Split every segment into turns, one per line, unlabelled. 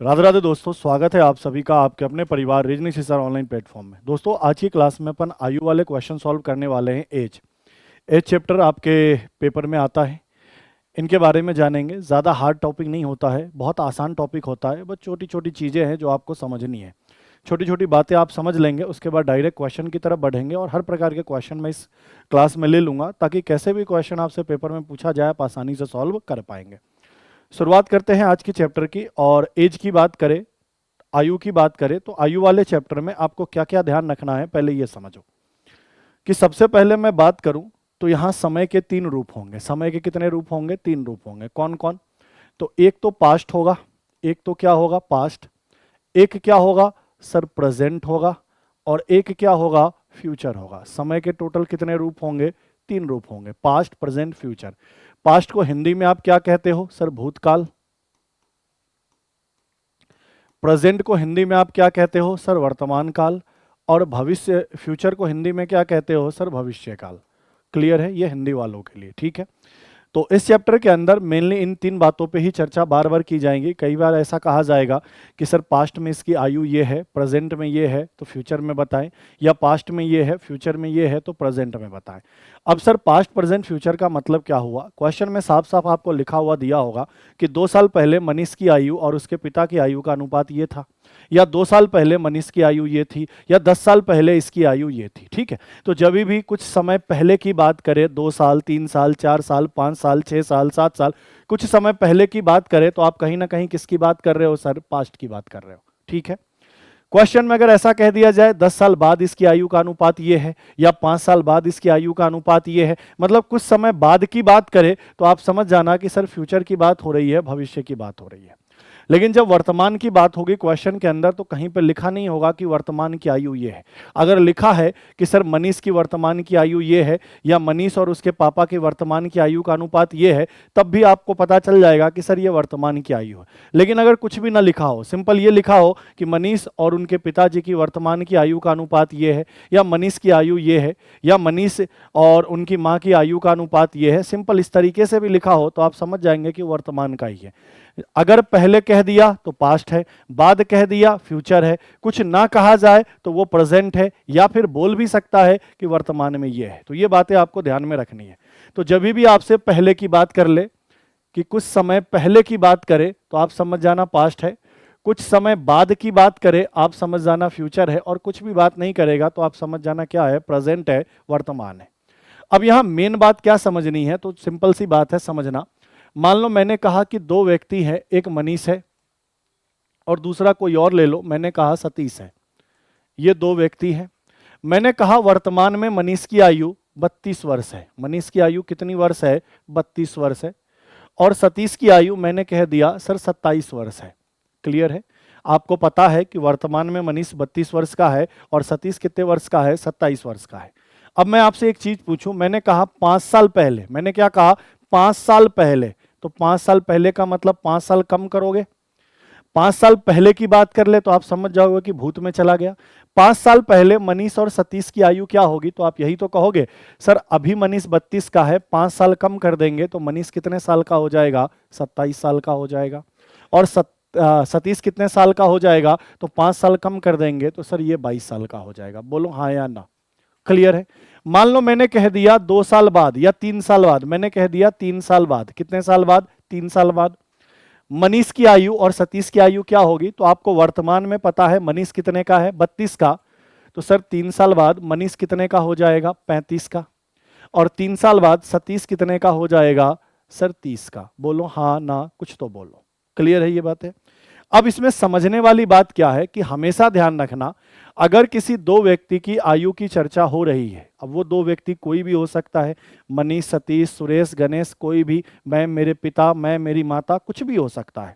राधे राधे दोस्तों, स्वागत है आप सभी का आपके अपने परिवार रीजनिंग सीसर ऑनलाइन प्लेटफॉर्म में। दोस्तों, आज की क्लास में अपन आयु वाले क्वेश्चन सॉल्व करने वाले हैं। एज एज चैप्टर आपके पेपर में आता है, इनके बारे में जानेंगे। ज़्यादा हार्ड टॉपिक नहीं होता है, बहुत आसान टॉपिक होता है, बस छोटी छोटी चीज़ें हैं जो आपको समझनी है। छोटी छोटी बातें आप समझ लेंगे, उसके बाद डायरेक्ट क्वेश्चन की तरफ बढ़ेंगे और हर प्रकार के क्वेश्चन मैं इस क्लास में ले लूँगा, ताकि कैसे भी क्वेश्चन आपसे पेपर में पूछा जाए आप आसानी से सॉल्व कर पाएंगे। शुरुआत करते हैं आज की चैप्टर की। और एज की बात करें, आयु की बात करें, तो आयु वाले चैप्टर में आपको क्या क्या ध्यान रखना है पहले ये समझो। कि सबसे पहले मैं बात करूं तो यहां समय के 3 रूप होंगे। समय के कितने रूप होंगे? 3 रूप होंगे। कौन कौन? तो एक तो पास्ट होगा, एक तो क्या होगा? पास्ट। एक क्या होगा सर? प्रेजेंट होगा। और एक क्या होगा? फ्यूचर होगा। समय के टोटल कितने रूप होंगे? 3 रूप होंगे, पास्ट, प्रेजेंट, फ्यूचर। पास्ट को हिंदी में आप क्या कहते हो सर? भूतकाल। प्रेजेंट को हिंदी में आप क्या कहते हो सर? वर्तमान काल। और भविष्य, फ्यूचर को हिंदी में क्या कहते हो सर? भविष्य काल। क्लियर है? ये हिंदी वालों के लिए, ठीक है। तो इस चैप्टर के अंदर मेनली इन 3 बातों पे ही चर्चा बार बार की जाएगी। कई बार ऐसा कहा जाएगा कि सर पास्ट में इसकी आयु ये है, प्रेजेंट में ये है, तो फ्यूचर में बताएं, या पास्ट में ये है, फ्यूचर में ये है, तो प्रेजेंट में बताएं। अब सर पास्ट, प्रेजेंट, फ्यूचर का मतलब क्या हुआ? क्वेश्चन में साफ साफ आपको लिखा हुआ दिया होगा कि 2 साल पहले मनीष की आयु और उसके पिता की आयु का अनुपात ये था, या 2 साल पहले मनीष की आयु ये थी, या 10 साल पहले इसकी आयु ये थी, ठीक है। तो जब भी कुछ समय पहले की बात करें, 2 साल, 3 साल, 4 साल, 5 साल, 6 साल, 7 साल, कुछ समय पहले की बात करें, तो आप कहीं ना कहीं किसकी बात कर रहे हो सर? पास्ट की बात कर रहे हो, ठीक है। क्वेश्चन में अगर ऐसा कह दिया जाए 10 साल बाद इसकी आयु का अनुपात ये है, या 5 साल बाद इसकी आयु का अनुपात ये है, मतलब कुछ समय बाद की बात करें, तो आप समझ जाना कि सर फ्यूचर की बात हो रही है, भविष्य की बात हो रही है। लेकिन जब वर्तमान की बात होगी क्वेश्चन के अंदर, तो कहीं पर लिखा नहीं होगा कि वर्तमान की आयु ये है। अगर लिखा है कि सर मनीष की वर्तमान की आयु ये है, या मनीष और उसके पापा की वर्तमान की आयु का अनुपात ये है, तब भी आपको पता चल जाएगा कि सर ये वर्तमान की आयु है। लेकिन अगर कुछ भी ना लिखा हो, सिंपल ये लिखा हो कि मनीष और उनके पिताजी की वर्तमान की आयु का अनुपात ये है, या मनीष की आयु ये है, या मनीष और उनकी माँ की आयु का अनुपात ये है, सिंपल इस तरीके से भी लिखा हो, तो आप समझ जाएंगे कि वर्तमान का ही है। अगर पहले कह दिया तो पास्ट है, बाद कह दिया फ्यूचर है, कुछ ना कहा जाए तो वो प्रेजेंट है, या फिर बोल भी सकता है कि वर्तमान में ये है। तो ये बातें आपको ध्यान में रखनी है। तो जब भी आपसे पहले की बात कर ले, कि कुछ समय पहले की बात करे, तो आप समझ जाना पास्ट है। कुछ समय बाद की बात करे, आप समझ जाना फ्यूचर है। और कुछ भी बात नहीं करेगा तो आप समझ जाना क्या है? प्रेजेंट है, वर्तमान है। अब यहां मेन बात क्या समझनी है? तो सिंपल सी बात है समझना। मान लो मैंने कहा कि 2 व्यक्ति हैं, एक मनीष है और दूसरा कोई और ले लो, मैंने कहा सतीश है। ये 2 व्यक्ति हैं। मैंने कहा वर्तमान में मनीष की आयु 32 वर्ष है। मनीष की आयु कितनी वर्ष है? 32 वर्ष है। और सतीश की आयु मैंने कह दिया सर 27 वर्ष है। क्लियर है? आपको पता है कि वर्तमान में मनीष 32 वर्ष का है और सतीश कितने वर्ष का है? 27 वर्ष का है। अब मैं आपसे एक चीज पूछूं, मैंने कहा 5 साल पहले, मैंने क्या कहा? 5 साल पहले। तो 5 साल पहले का मतलब 5 साल कम करोगे, 5 साल पहले की बात कर ले तो आप समझ जाओगे कि भूत में चला गया। 5 साल पहले मनीष और सतीश की आयु क्या होगी? तो आप यही तो कहोगे सर अभी मनीष 32 का है, 5 साल कम कर देंगे तो मनीष कितने साल का हो जाएगा? 27 साल का हो जाएगा। और सतीश कितने साल का हो जाएगा? तो 5 साल कम कर देंगे तो सर ये 22 साल का हो जाएगा। बोलो हाँ या ना? क्लियर है? मान लो मैंने कह दिया 2 साल बाद या 3 साल बाद, मैंने कह दिया 3 साल बाद। कितने साल बाद? 3 साल बाद। मनीष की आयु और सतीश की आयु क्या होगी? तो आपको वर्तमान में पता है मनीष कितने का है? 32 का। तो सर 3 साल बाद मनीष कितने का हो जाएगा? 35 का। और 3 साल बाद सतीश कितने का हो जाएगा? सर 30 का। बोलो हाँ ना, कुछ तो बोलो। क्लियर है ये बात है? अब इसमें समझने वाली बात क्या है कि हमेशा ध्यान रखना, अगर किसी 2 व्यक्ति की आयु की चर्चा हो रही है, अब वो 2 व्यक्ति कोई भी हो सकता है, मनीष, सतीश, सुरेश, गणेश, कोई भी, मैं, मेरे पिता, मैं, मेरी माता, कुछ भी हो सकता है।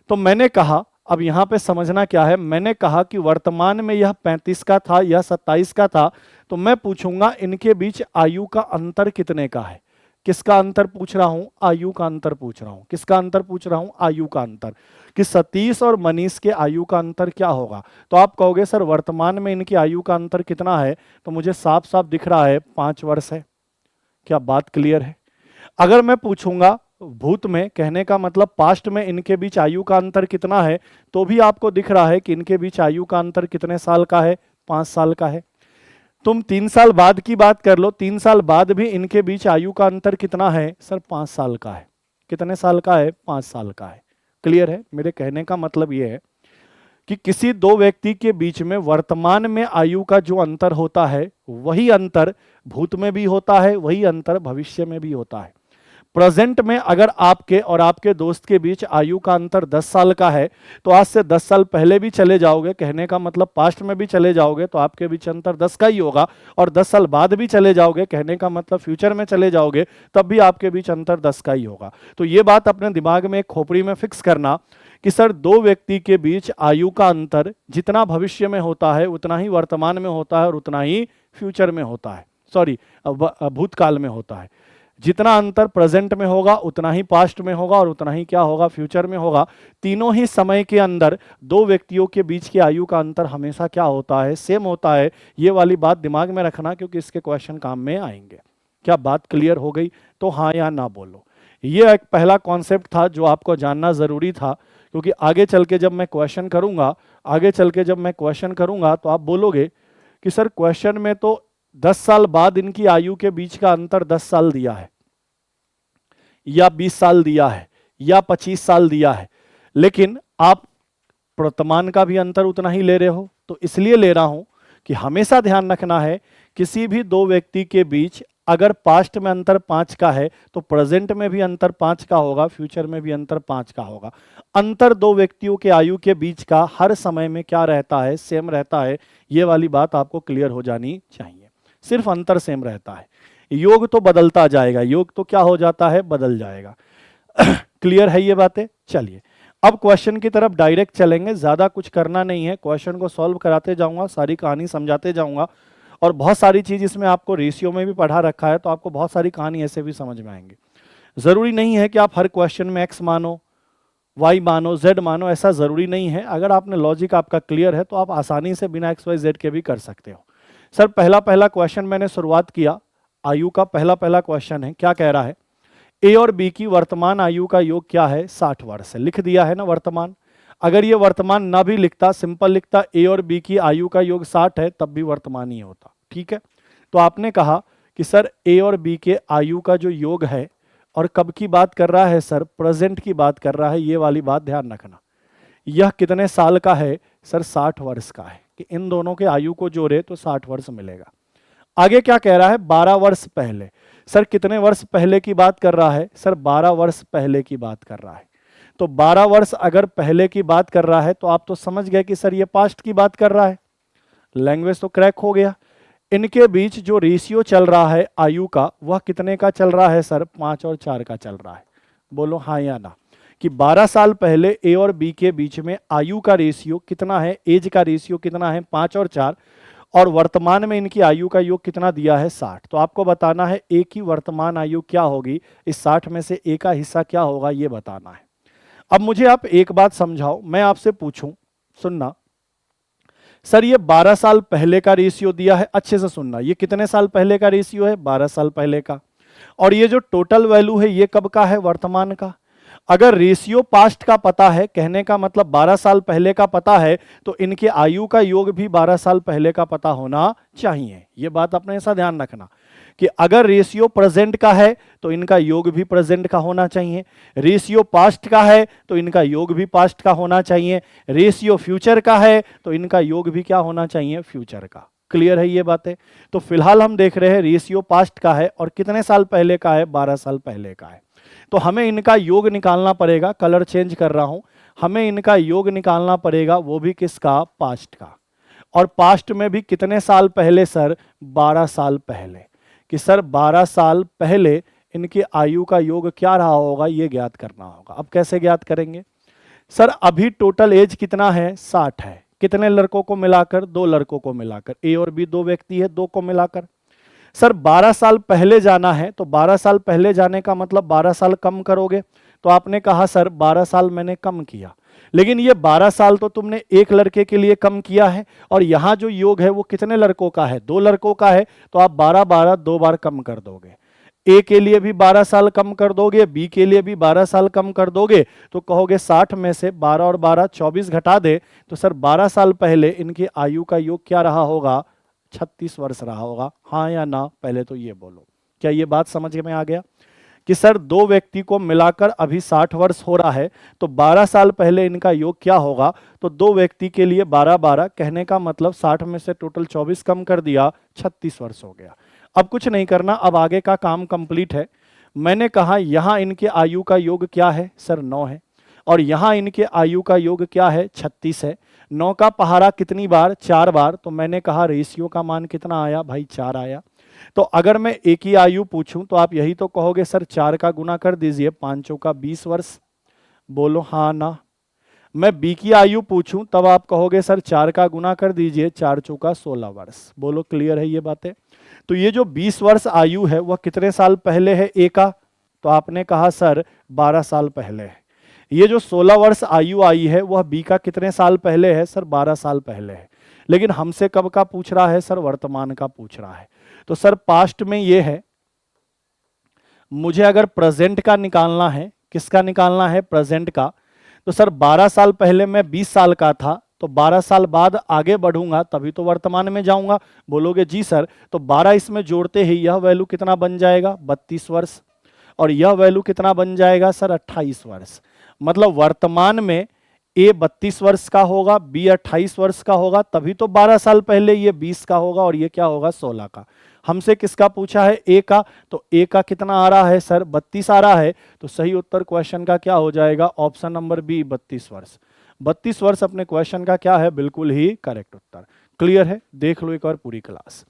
तो मैंने कहा, अब यहां पे समझना क्या है, मैंने कहा कि वर्तमान में यह 35 का था, यह 27 का था, तो मैं पूछूंगा इनके बीच आयु का अंतर कितने का है। किसका अंतर पूछ रहा हूं? आयु का अंतर पूछ रहा हूं। किसका अंतर पूछ रहा हूं? आयु का अंतर। कि सतीश और मनीष के आयु का अंतर क्या होगा? तो आप कहोगे सर वर्तमान में इनकी आयु का अंतर कितना है? तो मुझे साफ साफ दिख रहा है 5 वर्ष है। क्या बात क्लियर है? अगर मैं पूछूंगा भूत में, कहने का मतलब पास्ट में इनके बीच आयु का अंतर कितना है, तो भी आपको दिख रहा है कि इनके बीच आयु का अंतर कितने साल का है, 5 साल का है। तुम 3 साल बाद की बात कर लो, 3 साल बाद भी इनके बीच आयु का अंतर कितना है सर, 5 साल का है। कितने साल का है, 5 साल का है। क्लियर है? मेरे कहने का मतलब यह है कि किसी दो व्यक्ति के बीच में वर्तमान में आयु का जो अंतर होता है वही अंतर भूत में भी होता है, वही अंतर भविष्य में भी होता है। प्रेजेंट में अगर आपके और आपके दोस्त के बीच आयु का अंतर 10 साल का है, तो आज से 10 साल पहले भी चले जाओगे, कहने का मतलब पास्ट में भी चले जाओगे तो आपके बीच अंतर 10 का ही होगा, और 10 साल बाद भी चले जाओगे, कहने का मतलब फ्यूचर में चले जाओगे, तब भी आपके बीच अंतर 10 का ही होगा। तो ये बात अपने दिमाग में एक खोपड़ी में फिक्स करना कि सर दो व्यक्ति के बीच आयु का अंतर जितना भविष्य में होता है उतना ही वर्तमान में होता है और उतना ही फ्यूचर में होता है, सॉरी भूतकाल में होता है। जितना अंतर प्रेजेंट में होगा उतना ही पास्ट में होगा और उतना ही क्या होगा, फ्यूचर में होगा। तीनों ही समय के अंदर दो व्यक्तियों के बीच की आयु का अंतर हमेशा क्या होता है, सेम होता है। ये वाली बात दिमाग में रखना क्योंकि इसके क्वेश्चन काम में आएंगे। क्या बात क्लियर हो गई? तो हाँ या ना बोलो। ये एक पहला कॉन्सेप्ट था जो आपको जानना जरूरी था, क्योंकि आगे चल के जब मैं क्वेश्चन करूंगा तो आप बोलोगे कि सर क्वेश्चन में तो 10 साल बाद इनकी आयु के बीच का अंतर 10 साल दिया है या 20 साल दिया है या 25 साल दिया है, लेकिन आप वर्तमान का भी अंतर उतना ही ले रहे हो। तो इसलिए ले रहा हूं कि हमेशा ध्यान रखना है किसी भी दो व्यक्ति के बीच अगर पास्ट में अंतर 5 का है तो प्रेजेंट में भी अंतर 5 का होगा, फ्यूचर में भी अंतर 5 का होगा। अंतर दो व्यक्तियों के आयु के बीच का हर समय में क्या रहता है, सेम रहता है। ये वाली बात आपको क्लियर हो जानी चाहिए। सिर्फ अंतर सेम रहता है, योग तो बदलता जाएगा, योग तो क्या हो जाता है, बदल जाएगा। क्लियर है ये बातें? चलिए अब क्वेश्चन की तरफ डायरेक्ट चलेंगे, ज्यादा कुछ करना नहीं है, क्वेश्चन को सॉल्व कराते जाऊंगा, सारी कहानी समझाते जाऊंगा, और बहुत सारी चीज इसमें आपको रेशियो में भी पढ़ा रखा है तो आपको बहुत सारी कहानी ऐसे भी समझ में आएंगी। जरूरी नहीं है कि आप हर क्वेश्चन में एक्स मानो, वाई मानो, जेड मानो, ऐसा जरूरी नहीं है। अगर आपने लॉजिक आपका क्लियर है तो आप आसानी से बिना एक्स वाई जेड के भी कर सकते हो। सर पहला क्वेश्चन मैंने शुरुआत किया, आयु का पहला क्वेश्चन है, क्या कह रहा है, ए और बी की वर्तमान आयु का योग क्या है, 60 वर्ष है। लिख दिया है ना वर्तमान। अगर ये वर्तमान ना भी लिखता, सिंपल लिखता ए और बी की आयु का योग 60 है, तब भी वर्तमान ही होता। ठीक है, तो आपने कहा कि सर ए और बी के आयु का जो योग है, और कब की बात कर रहा है सर, प्रेजेंट की बात कर रहा है। ये वाली बात ध्यान रखना। यह कितने साल का है सर, 60 वर्ष का है, कि इन दोनों के आयु को जोड़े तो 60 वर्ष मिलेगा। आगे क्या कह रहा है, 12 वर्ष पहले। सर कितने वर्ष पहले की बात कर रहा है सर, 12 वर्ष पहले की बात कर रहा है। तो 12 वर्ष अगर पहले की बात कर रहा है तो आप तो समझ गए कि सर ये पास्ट की बात कर रहा है। लैंग्वेज तो क्रैक हो गया। इनके बीच जो रेशियो चल रहा है आयु का, वह कितने का चल रहा है सर, 5 और 4 का चल रहा है। बोलो हाँ या ना, कि 12 साल पहले ए और बी के बीच में आयु का रेशियो कितना है, एज का रेशियो कितना है, 5 और 4, और वर्तमान में इनकी आयु का योग कितना दिया है, 60। तो आपको बताना है ए की वर्तमान आयु क्या होगी, इस 60 में से ए का हिस्सा क्या होगा, ये बताना है। अब मुझे आप एक बात समझाओ, मैं आपसे पूछूं, सुनना सर, ये 12 साल पहले का रेशियो दिया है, अच्छे से सुनना, ये कितने साल पहले का रेशियो है, 12 साल पहले का, और ये जो टोटल वैल्यू है ये कब का है, वर्तमान का। अगर रेशियो पास्ट का पता है, कहने का मतलब 12 साल पहले का पता है, तो इनके आयु का योग भी 12 साल पहले का पता होना चाहिए। ये बात अपने ऐसा ध्यान रखना कि अगर रेशियो प्रेजेंट का है तो इनका योग भी प्रेजेंट का होना चाहिए, रेशियो पास्ट का है तो इनका योग भी पास्ट का होना चाहिए, रेशियो फ्यूचर का है तो इनका योग भी क्या होना चाहिए, फ्यूचर का। क्लियर है ये बातें? तो फिलहाल हम देख रहे हैं रेशियो पास्ट का है और कितने साल पहले का है, 12 साल पहले का है। तो हमें इनका योग निकालना पड़ेगा, कलर चेंज कर रहा हूं, हमें इनका योग निकालना पड़ेगा, वो भी किसका, पास्ट का। और पास्ट में भी कितने साल पहले सर, 12 साल पहले, कि सर 12 साल पहले इनकी आयु का योग क्या रहा होगा, ये ज्ञात करना होगा। अब कैसे ज्ञात करेंगे सर, अभी टोटल एज कितना है, 60 है, कितने लड़कों को मिलाकर, 2 लड़कों को मिलाकर, ए और बी 2 व्यक्ति है, 2 को मिलाकर। सर 12 साल पहले जाना है, तो 12 साल पहले जाने का मतलब 12 साल कम करोगे, तो आपने कहा सर 12 साल मैंने कम किया, लेकिन ये 12 साल तो तुमने एक लड़के के लिए कम किया है, और यहां जो योग है वो कितने लड़कों का है, 2 लड़कों का है, तो आप 12 12 2 बार कम कर दोगे। ए के लिए भी 12 साल कम कर दोगे, बी के लिए भी 12 साल कम कर दोगे, तो कहोगे 60 में से 12 और 12 24 घटा दे, तो सर 12 साल पहले इनकी आयु का योग क्या रहा होगा? 36 वर्ष रहा होगा। हाँ या ना, पहले तो ये बोलो। क्या ये बात समझ में आ गया कि सर दो व्यक्ति को मिलाकर अभी 60 वर्ष हो रहा है, तो 12 साल पहले इनका योग क्या होगा? तो दो व्यक्ति के लिए 12 12, कहने का मतलब 60 में से टोटल 24 कम कर दिया, 36 वर्ष हो गया। अब कुछ नहीं करना, अब आगे का काम कंप्लीट है। मैंने कहा यहां इनके आयु का योग क्या है? सर 9 है। और यहां इनके आयु का योग क्या है? 36 है। 9 का पहाड़ा कितनी बार? 4 बार। तो मैंने कहा रेशियो का मान कितना आया भाई? 4 आया। तो अगर मैं ए की आयु पूछूं तो आप यही तो कहोगे सर 4 का गुना कर दीजिए, 5 चौका 20 वर्ष। बोलो हाँ ना। मैं बी की आयु पूछूं तब आप कहोगे सर 4 का गुना कर दीजिए, 4 चौका 16 वर्ष। बोलो क्लियर है ये बातें? तो ये जो 20 वर्ष आयु है वह कितने साल पहले है ए का? तो आपने कहा सर 12 साल पहले है। ये जो 16 वर्ष आयु आई है वह बी का कितने साल पहले है? सर 12 साल पहले है। लेकिन हमसे कब का पूछ रहा है? सर वर्तमान का पूछ रहा है। तो सर पास्ट में ये है, मुझे अगर प्रेजेंट का निकालना है, किसका निकालना है? प्रेजेंट का। तो सर 12 साल पहले मैं 20 साल का था, तो 12 साल बाद आगे बढ़ूंगा तभी तो वर्तमान में जाऊंगा। बोलोगे जी सर, तो 12 इसमें जोड़ते ही यह वैल्यू कितना बन जाएगा? 32 वर्ष। और यह वैल्यू कितना बन जाएगा? सर 28 वर्ष। मतलब वर्तमान में ए 32 वर्ष का होगा, बी 28 वर्ष का होगा, तभी तो 12 साल पहले ये 20 का होगा और ये क्या होगा? 16 का। हमसे किसका पूछा है? ए का। तो ए का कितना आ रहा है? सर 32 आ रहा है। तो सही उत्तर क्वेश्चन का क्या हो जाएगा? ऑप्शन नंबर बी, 32 वर्ष। 32 वर्ष अपने क्वेश्चन का क्या है? बिल्कुल ही करेक्ट उत्तर। क्लियर है? देख लो एक बार पूरी क्लास।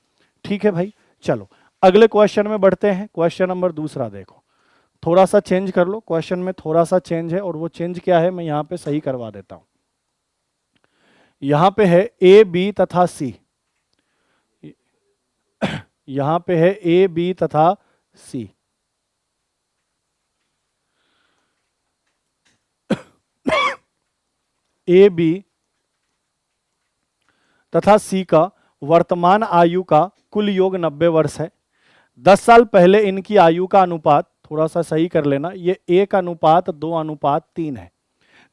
ठीक है भाई, चलो अगले क्वेश्चन में बढ़ते हैं। क्वेश्चन नंबर दूसरा देखो, थोड़ा सा चेंज कर लो, क्वेश्चन में थोड़ा सा चेंज है और वो चेंज क्या है मैं यहां पे सही करवा देता हूं। यहां पे है ए बी तथा सी, यहां पे है ए बी तथा सी। ए बी तथा सी का वर्तमान आयु का कुल योग 90 वर्ष है। 10 साल पहले इनकी आयु का अनुपात, थोड़ा सा सही कर लेना, ये 1:2:3 है।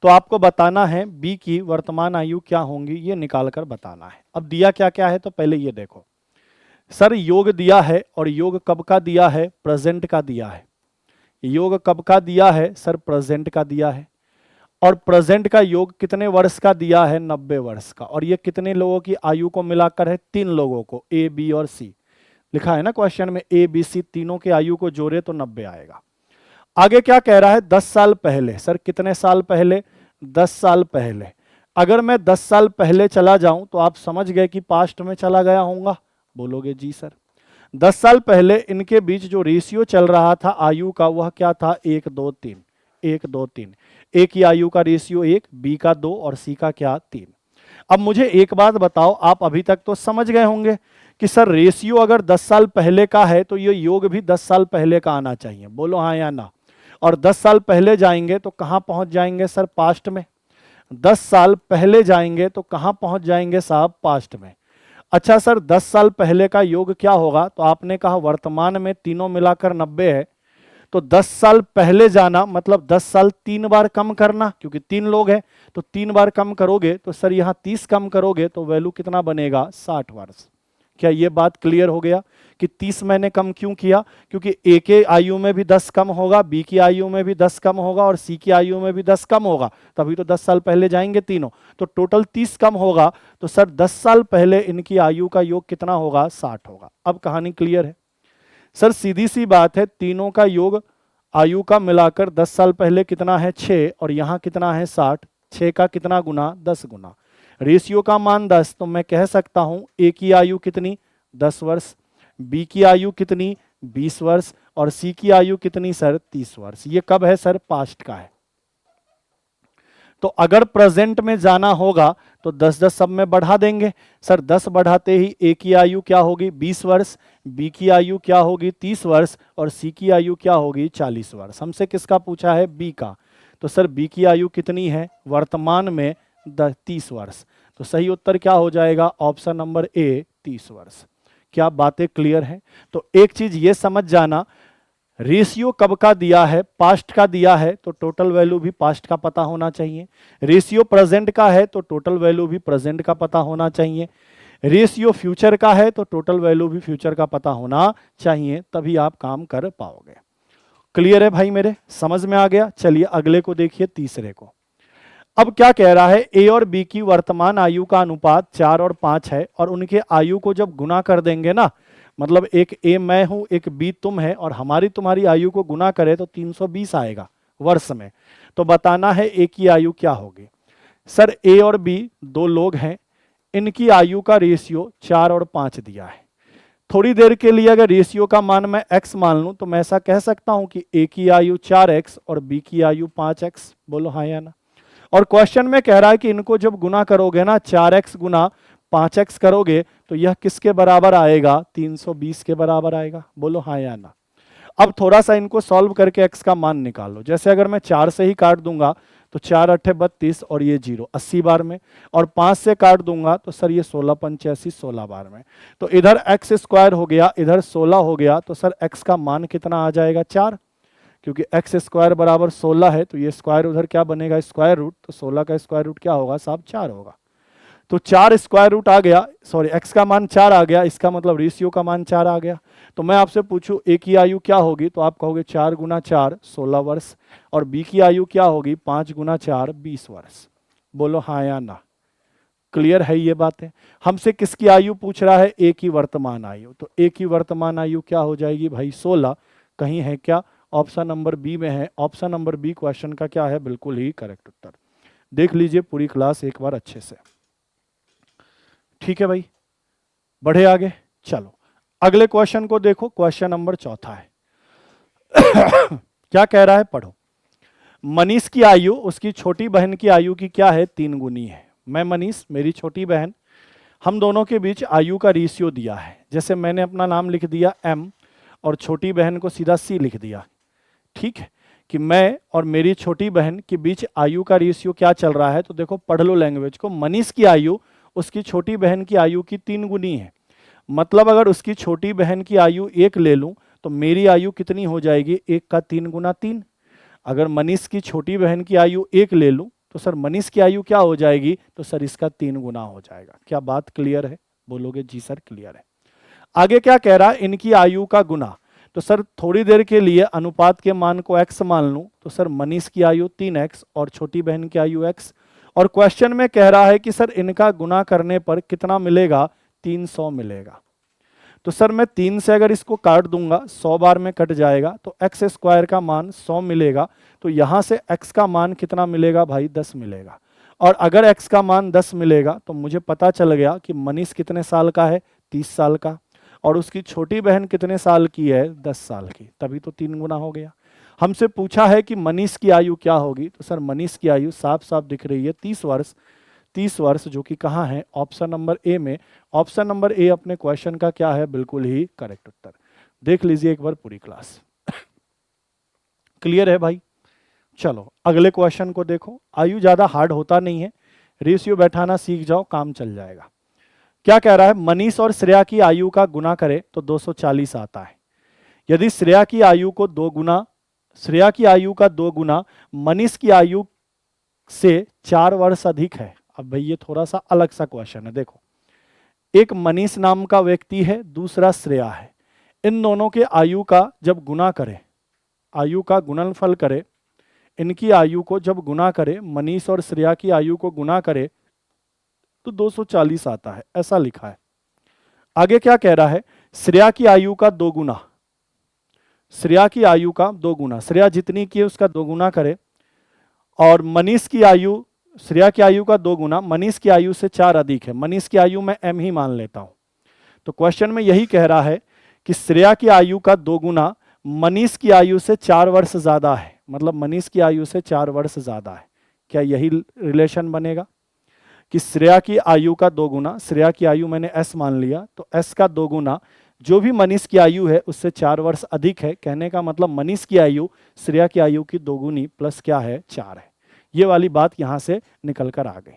तो आपको बताना है बी की वर्तमान आयु क्या होंगी, ये निकाल कर बताना है। अब दिया क्या क्या है तो पहले ये देखो सर, योग दिया है और योग कब का दिया है? प्रेजेंट का दिया है। योग कब का दिया है? सर प्रेजेंट का दिया है। और प्रेजेंट का योग कितने वर्ष का दिया है? 90 वर्ष का। और ये कितने लोगों की आयु को मिलाकर है? 3 लोगों को, ए बी और सी। लिखा है ना क्वेश्चन में, ए बी सी तीनों के आयु को जोड़े तो 90 आएगा। आगे क्या कह रहा है? 10 साल पहले। सर कितने साल पहले? 10 साल पहले। अगर मैं 10 साल पहले चला जाऊं तो आप समझ गए कि पास्ट में चला गया होऊंगा। बोलोगे जी सर। 10 साल पहले इनके बीच जो रेशियो चल रहा था आयु का वह क्या था? 1:2:3। 1:2:3। ए की आयु का रेशियो 1, बी का 2 और सी का क्या? 3। अब मुझे एक बात बताओ, आप अभी तक तो समझ गए होंगे कि सर रेशियो अगर 10 साल पहले का है तो ये योग भी 10 साल पहले का आना चाहिए। बोलो हाँ या ना। और 10 साल पहले जाएंगे तो कहां पहुंच जाएंगे? सर पास्ट में। 10 साल पहले जाएंगे तो कहां पहुंच जाएंगे साहब? पास्ट में। अच्छा सर 10 साल पहले का योग क्या होगा? तो आपने कहा वर्तमान में तीनों मिलाकर 90 है, तो 10 साल पहले जाना मतलब 10 साल 3 बार कम करना, क्योंकि 3 लोग हैं तो 3 बार कम करोगे तो सर यहां 30 कम करोगे तो वैल्यू कितना बनेगा? 60 वर्ष। क्या ये बात क्लियर हो गया कि 30 मैंने कम क्यों किया? क्योंकि ए के आयु में भी 10 कम होगा, बी की आयु में भी 10 कम होगा और सी की आयु में भी 10 कम होगा, तभी तो 10 साल पहले जाएंगे तीनों, तो टोटल 30 कम होगा। तो सर 10 साल पहले इनकी आयु का योग कितना होगा? 60 होगा। अब कहानी क्लियर है? सर सीधी सी बात है, तीनों का योग आयु का मिलाकर 10 साल पहले कितना है? 6 और यहां कितना है? 60। 6 का कितना गुना? 10 गुना। रेशियो का मान 10, तो मैं कह सकता हूं ए की आयु कितनी? 10 वर्ष, बी की आयु कितनी? 20 वर्ष और सी की आयु कितनी? सर 30 वर्ष। ये कब है? सर पास्ट का है। तो अगर प्रेजेंट में जाना होगा तो 10-10 सब में बढ़ा देंगे। सर 10 बढ़ाते ही ए की आयु क्या होगी? 20 वर्ष, बी की आयु क्या होगी? 30 वर्ष और सी की आयु क्या होगी? 40 वर्ष। हमसे किसका पूछा है? बी का। तो सर बी की आयु कितनी है वर्तमान में? 30 वर्ष। तो सही उत्तर क्या हो जाएगा? ऑप्शन नंबर ए, 30 वर्ष। क्या बातें क्लियर हैं? तो एक चीज ये समझ जाना, रेशियो कब का दिया है, पास्ट का दिया है तो टोटल वैल्यू भी पास्ट का पता होना चाहिए। रेशियो प्रेजेंट का है तो टोटल वैल्यू भी प्रेजेंट का पता होना चाहिए। रेशियो फ्यूचर का है तो टोटल वैल्यू भी फ्यूचर का पता होना चाहिए, तभी आप काम कर पाओगे। क्लियर है भाई मेरे, समझ में आ गया। चलिए अगले को देखिए, तीसरे को। अब क्या कह रहा है, ए और बी की वर्तमान आयु का अनुपात 4 और 5 है और उनके आयु को जब गुना कर देंगे ना, मतलब एक ए मैं हूं एक बी तुम है और हमारी तुम्हारी आयु को गुना करे तो 320 आएगा वर्ष में। तो बताना है ए की आयु क्या होगी। सर ए और बी दो लोग हैं, इनकी आयु का रेशियो 4 और 5 दिया है। थोड़ी देर के लिए अगर रेशियो का मान मैं x मान लूं तो मैं ऐसा कह सकता हूं कि ए की आयु 4x और बी की आयु 5x। बोलो हाँ या ना। और क्वेश्चन में कह रहा है कि इनको जब गुना करोगे ना, 4x गुना 5x करोगे तो यह किसके बराबर आएगा, 320 के बराबर आएगा। बोलो हाँ या ना। अब थोड़ा सा इनको सॉल्व करके x का मान निकालो। जैसे अगर मैं 4 से ही काट दूंगा तो 4 अट्ठे 32 और ये 0 80 बार में, और 5 से काट दूंगा तो सर ये 16 85 16 बार में। तो इधर x स्क्वायर हो गया, इधर 16 हो गया, तो सर x का मान कितना आ जाएगा, 4। क्योंकि x स्क्वायर बराबर 16 है तो ये स्क्वायर उधर क्या बनेगा, स्क्वायर रूट। तो 16 का स्क्वायर रूट क्या होगा साहब, 4 होगा। तो 4 स्क्वायर रूट आ गया, सॉरी x का मान 4 आ गया, इसका मतलब रेशियो का मान 4 आ गया। तो मैं आपसे पूछूं ए की आयु क्या होगी, तो आप कहोगे 4 गुना 4 16 वर्ष, और बी की आयु क्या होगी, 5 गुना 4 20 वर्ष। बोलो हाँ या ना। क्लियर है ये बातें। हमसे किसकी आयु पूछ रहा है, ए की वर्तमान आयु। तो ए की वर्तमान आयु क्या हो जाएगी भाई, 16। कहीं है क्या, ऑप्शन नंबर बी में है। ऑप्शन नंबर बी क्वेश्चन का क्या है, बिल्कुल ही करेक्ट उत्तर। देख लीजिए पूरी क्लास एक बार अच्छे से। ठीक है भाई, बढ़े आगे। चलो अगले क्वेश्चन को देखो, क्वेश्चन नंबर 4 है। क्या कह रहा है, पढ़ो। मनीष की आयु उसकी छोटी बहन की आयु की क्या है, 3 गुनी है। मैं मनीष, मेरी छोटी बहन, हम दोनों के बीच आयु का रेशियो दिया है। जैसे मैंने अपना नाम लिख दिया M और छोटी बहन को सीधा C लिख दिया। ठीक है, कि मैं और मेरी छोटी बहन के बीच आयु का रेशियो क्या चल रहा है। तो देखो पढ़ लो लैंग्वेज को। मनीष की आयु उसकी छोटी बहन की आयु की 3 गुनी है। मतलब अगर उसकी छोटी बहन की आयु 1 ले लूं तो मेरी आयु कितनी हो जाएगी, 1 का 3 गुना 3। अगर मनीष की छोटी बहन की आयु 1 ले लूं तो सर मनीष की आयु क्या हो जाएगी, तो सर इसका 3 गुना हो जाएगा। क्या बात क्लियर है, बोलोगे जी सर क्लियर है। आगे क्या कह रहा है, इनकी आयु का गुना। तो सर थोड़ी देर के लिए अनुपात के मान को x मान लूं तो सर मनीष की आयु 3x और छोटी बहन की आयु x। और क्वेश्चन में कह रहा है कि सर इनका गुना करने पर कितना मिलेगा, 300 मिलेगा। तो सर मैं 3 से अगर इसको काट दूंगा 100 बार में कट जाएगा, तो एक्स स्क्वायर का मान 100 मिलेगा। तो यहां से x का मान कितना मिलेगा भाई, 10 मिलेगा। और अगर x का मान 10 मिलेगा तो मुझे पता चल गया कि मनीष कितने साल का है, 30 साल का, और उसकी छोटी बहन कितने साल की है, 10 साल की। तभी तो 3 गुना हो गया। हमसे पूछा है कि मनीष की आयु क्या होगी, तो सर मनीष की आयु साफ साफ दिख रही है, 30 वर्ष। 30 वर्ष जो कि कहाँ है, ऑप्शन नंबर ए में। ऑप्शन नंबर ए अपने क्वेश्चन का क्या है, बिल्कुल ही करेक्ट उत्तर। देख लीजिए एक बार पूरी क्लास। क्लियर है भाई। चलो अगले क्वेश्चन को देखो। आयु ज्यादा हार्ड होता नहीं है, रेशियो बैठाना सीख जाओ, काम चल जाएगा। क्या कह रहा है, मनीष और श्रेया की आयु का गुना करे तो 240 आता है। यदि श्रेया की आयु को 2 गुना, श्रेया की आयु का 2 गुना मनीष की आयु से 4 वर्ष अधिक है। अब भाई ये थोड़ा सा अलग सा क्वेश्चन है। देखो, एक मनीष नाम का व्यक्ति है, दूसरा श्रेया है। इन दोनों के आयु का जब गुना करे, आयु का गुणनफल करे, इनकी आयु को जब गुना करे, मनीष और श्रेया की आयु को गुना करे तो 240 आता है, ऐसा लिखा है। आगे क्या कह रहा है, श्रेया की आयु का 2 गुना, श्रेया की आयु का 2 गुना, श्रेया जितनी की है उसका 2 गुना करे, और मनीष की आयु, श्रेया की आयु का 2 गुना मनीष की आयु से 4 अधिक है। मनीष की आयु मैं m ही मान लेता हूं। तो क्वेश्चन में यही कह रहा है कि श्रेया की आयु का 2 गुना मनीष की आयु से 4 वर्ष ज्यादा है, मतलब मनीष की आयु से 4 वर्ष ज्यादा है। क्या यही रिलेशन बनेगा कि श्रेया की आयु का 2 गुना, श्रेया की आयु मैंने s मान लिया, तो s का 2 गुना जो भी मनीष की आयु है उससे 4 वर्ष अधिक है। कहने का मतलब मनीष की आयु श्रेया की आयु की 2 गुनी प्लस क्या है, 4 है। ये वाली बात यहां से निकल कर आ गई।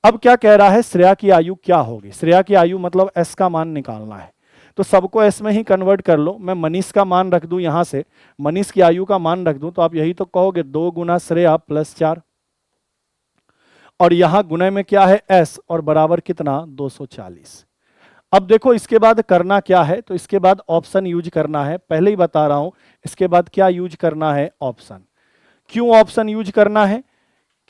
अब क्या कह रहा है, श्रेया की आयु क्या होगी। श्रेया की आयु मतलब s का मान निकालना है। तो सबको एस में ही कन्वर्ट कर लो। मैं मनीष का मान रख दूं यहां से, मनीष की आयु का मान रख दूं, तो आप यही तो कहोगे 2 गुना श्रेया प्लस 4, और यहां गुणे में क्या है एस, और बराबर कितना 240। अब देखो इसके बाद करना क्या है, तो इसके बाद ऑप्शन यूज करना है, पहले ही बता रहा हूं। इसके बाद क्या यूज करना है, ऑप्शन। क्यों ऑप्शन यूज करना है,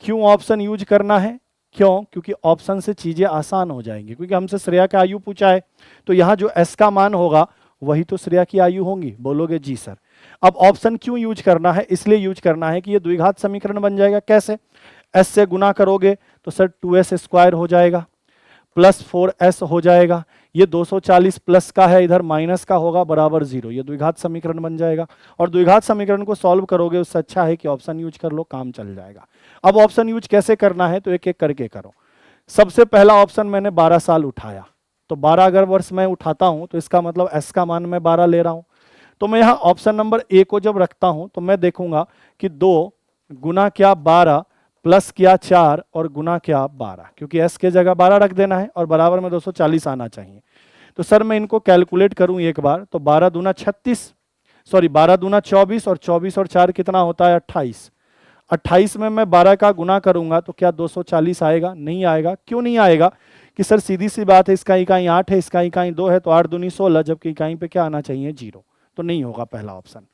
क्यों ऑप्शन यूज करना है, क्यों? क्योंकि ऑप्शन से चीजें आसान हो जाएंगी, क्योंकि हमसे श्रेया का आयु पूछा है, तो यहां जो एस का मान होगा वही तो श्रेया की आयु होंगी। बोलोगे जी सर। अब ऑप्शन क्यों यूज करना है, इसलिए यूज करना है कि ये द्विघात समीकरण बन जाएगा। कैसे? एस से गुना करोगे तो सर 2s स्क्वायर हो जाएगा, प्लस 4s हो जाएगा, ये 240 प्लस का है, इधर माइनस का होगा, बराबर 0। ये द्विघात समीकरण बन जाएगा। और द्विघात समीकरण को सॉल्व करोगे उससे अच्छा है कि ऑप्शन यूज कर लो, काम चल जाएगा। अब ऑप्शन यूज कैसे करना है, तो एक एक करके करो। सबसे पहला ऑप्शन मैंने 12 साल उठाया, तो 12 अगर वर्ष मैं उठाता हूं तो इसका मतलब एस का मान मैं 12 ले रहा हूं। तो मैं यहां ऑप्शन नंबर ए को जब रखता हूं तो मैं देखूंगा कि 2 गुना क्या 12 प्लस क्या 4 और गुना क्या 12, क्योंकि एस के जगह 12 रख देना है और बराबर में 240 आना चाहिए। तो सर मैं इनको कैलकुलेट करूं एक बार, तो 12 दूना 36, सॉरी 12 दूना 24, और 24 और 4 कितना होता है 28। 28 में मैं 12 का गुना करूंगा तो क्या 240 आएगा? नहीं आएगा। क्यों नहीं आएगा? कि सर सीधी सी बात है, इसका इकाई 8 है, इसका इकाई 2 है, तो 8 दूनी 16, जबकि इकाई पे क्या आना चाहिए 0। तो नहीं होगा पहला ऑप्शन।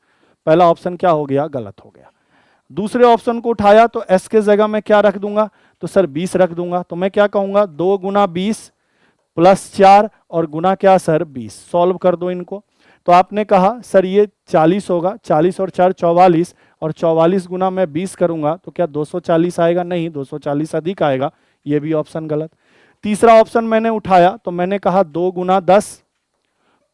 पहला ऑप्शन क्या हो गया, गलत हो गया। दूसरे ऑप्शन को उठाया तो एस के जगह मैं क्या रख दूंगा, तो सर 20 रख दूंगा। तो मैं क्या कहूंगा 2 गुना 20 प्लस 4 और गुना क्या सर 20। सॉल्व कर दो इनको। तो आपने कहा सर ये 40 होगा, 40 और 4 44, और 44 गुना मैं 20 करूंगा तो क्या 240 आएगा? नहीं, 240 अधिक आएगा। ये भी ऑप्शन गलत। तीसरा ऑप्शन मैंने उठाया तो मैंने कहा 2 गुना 10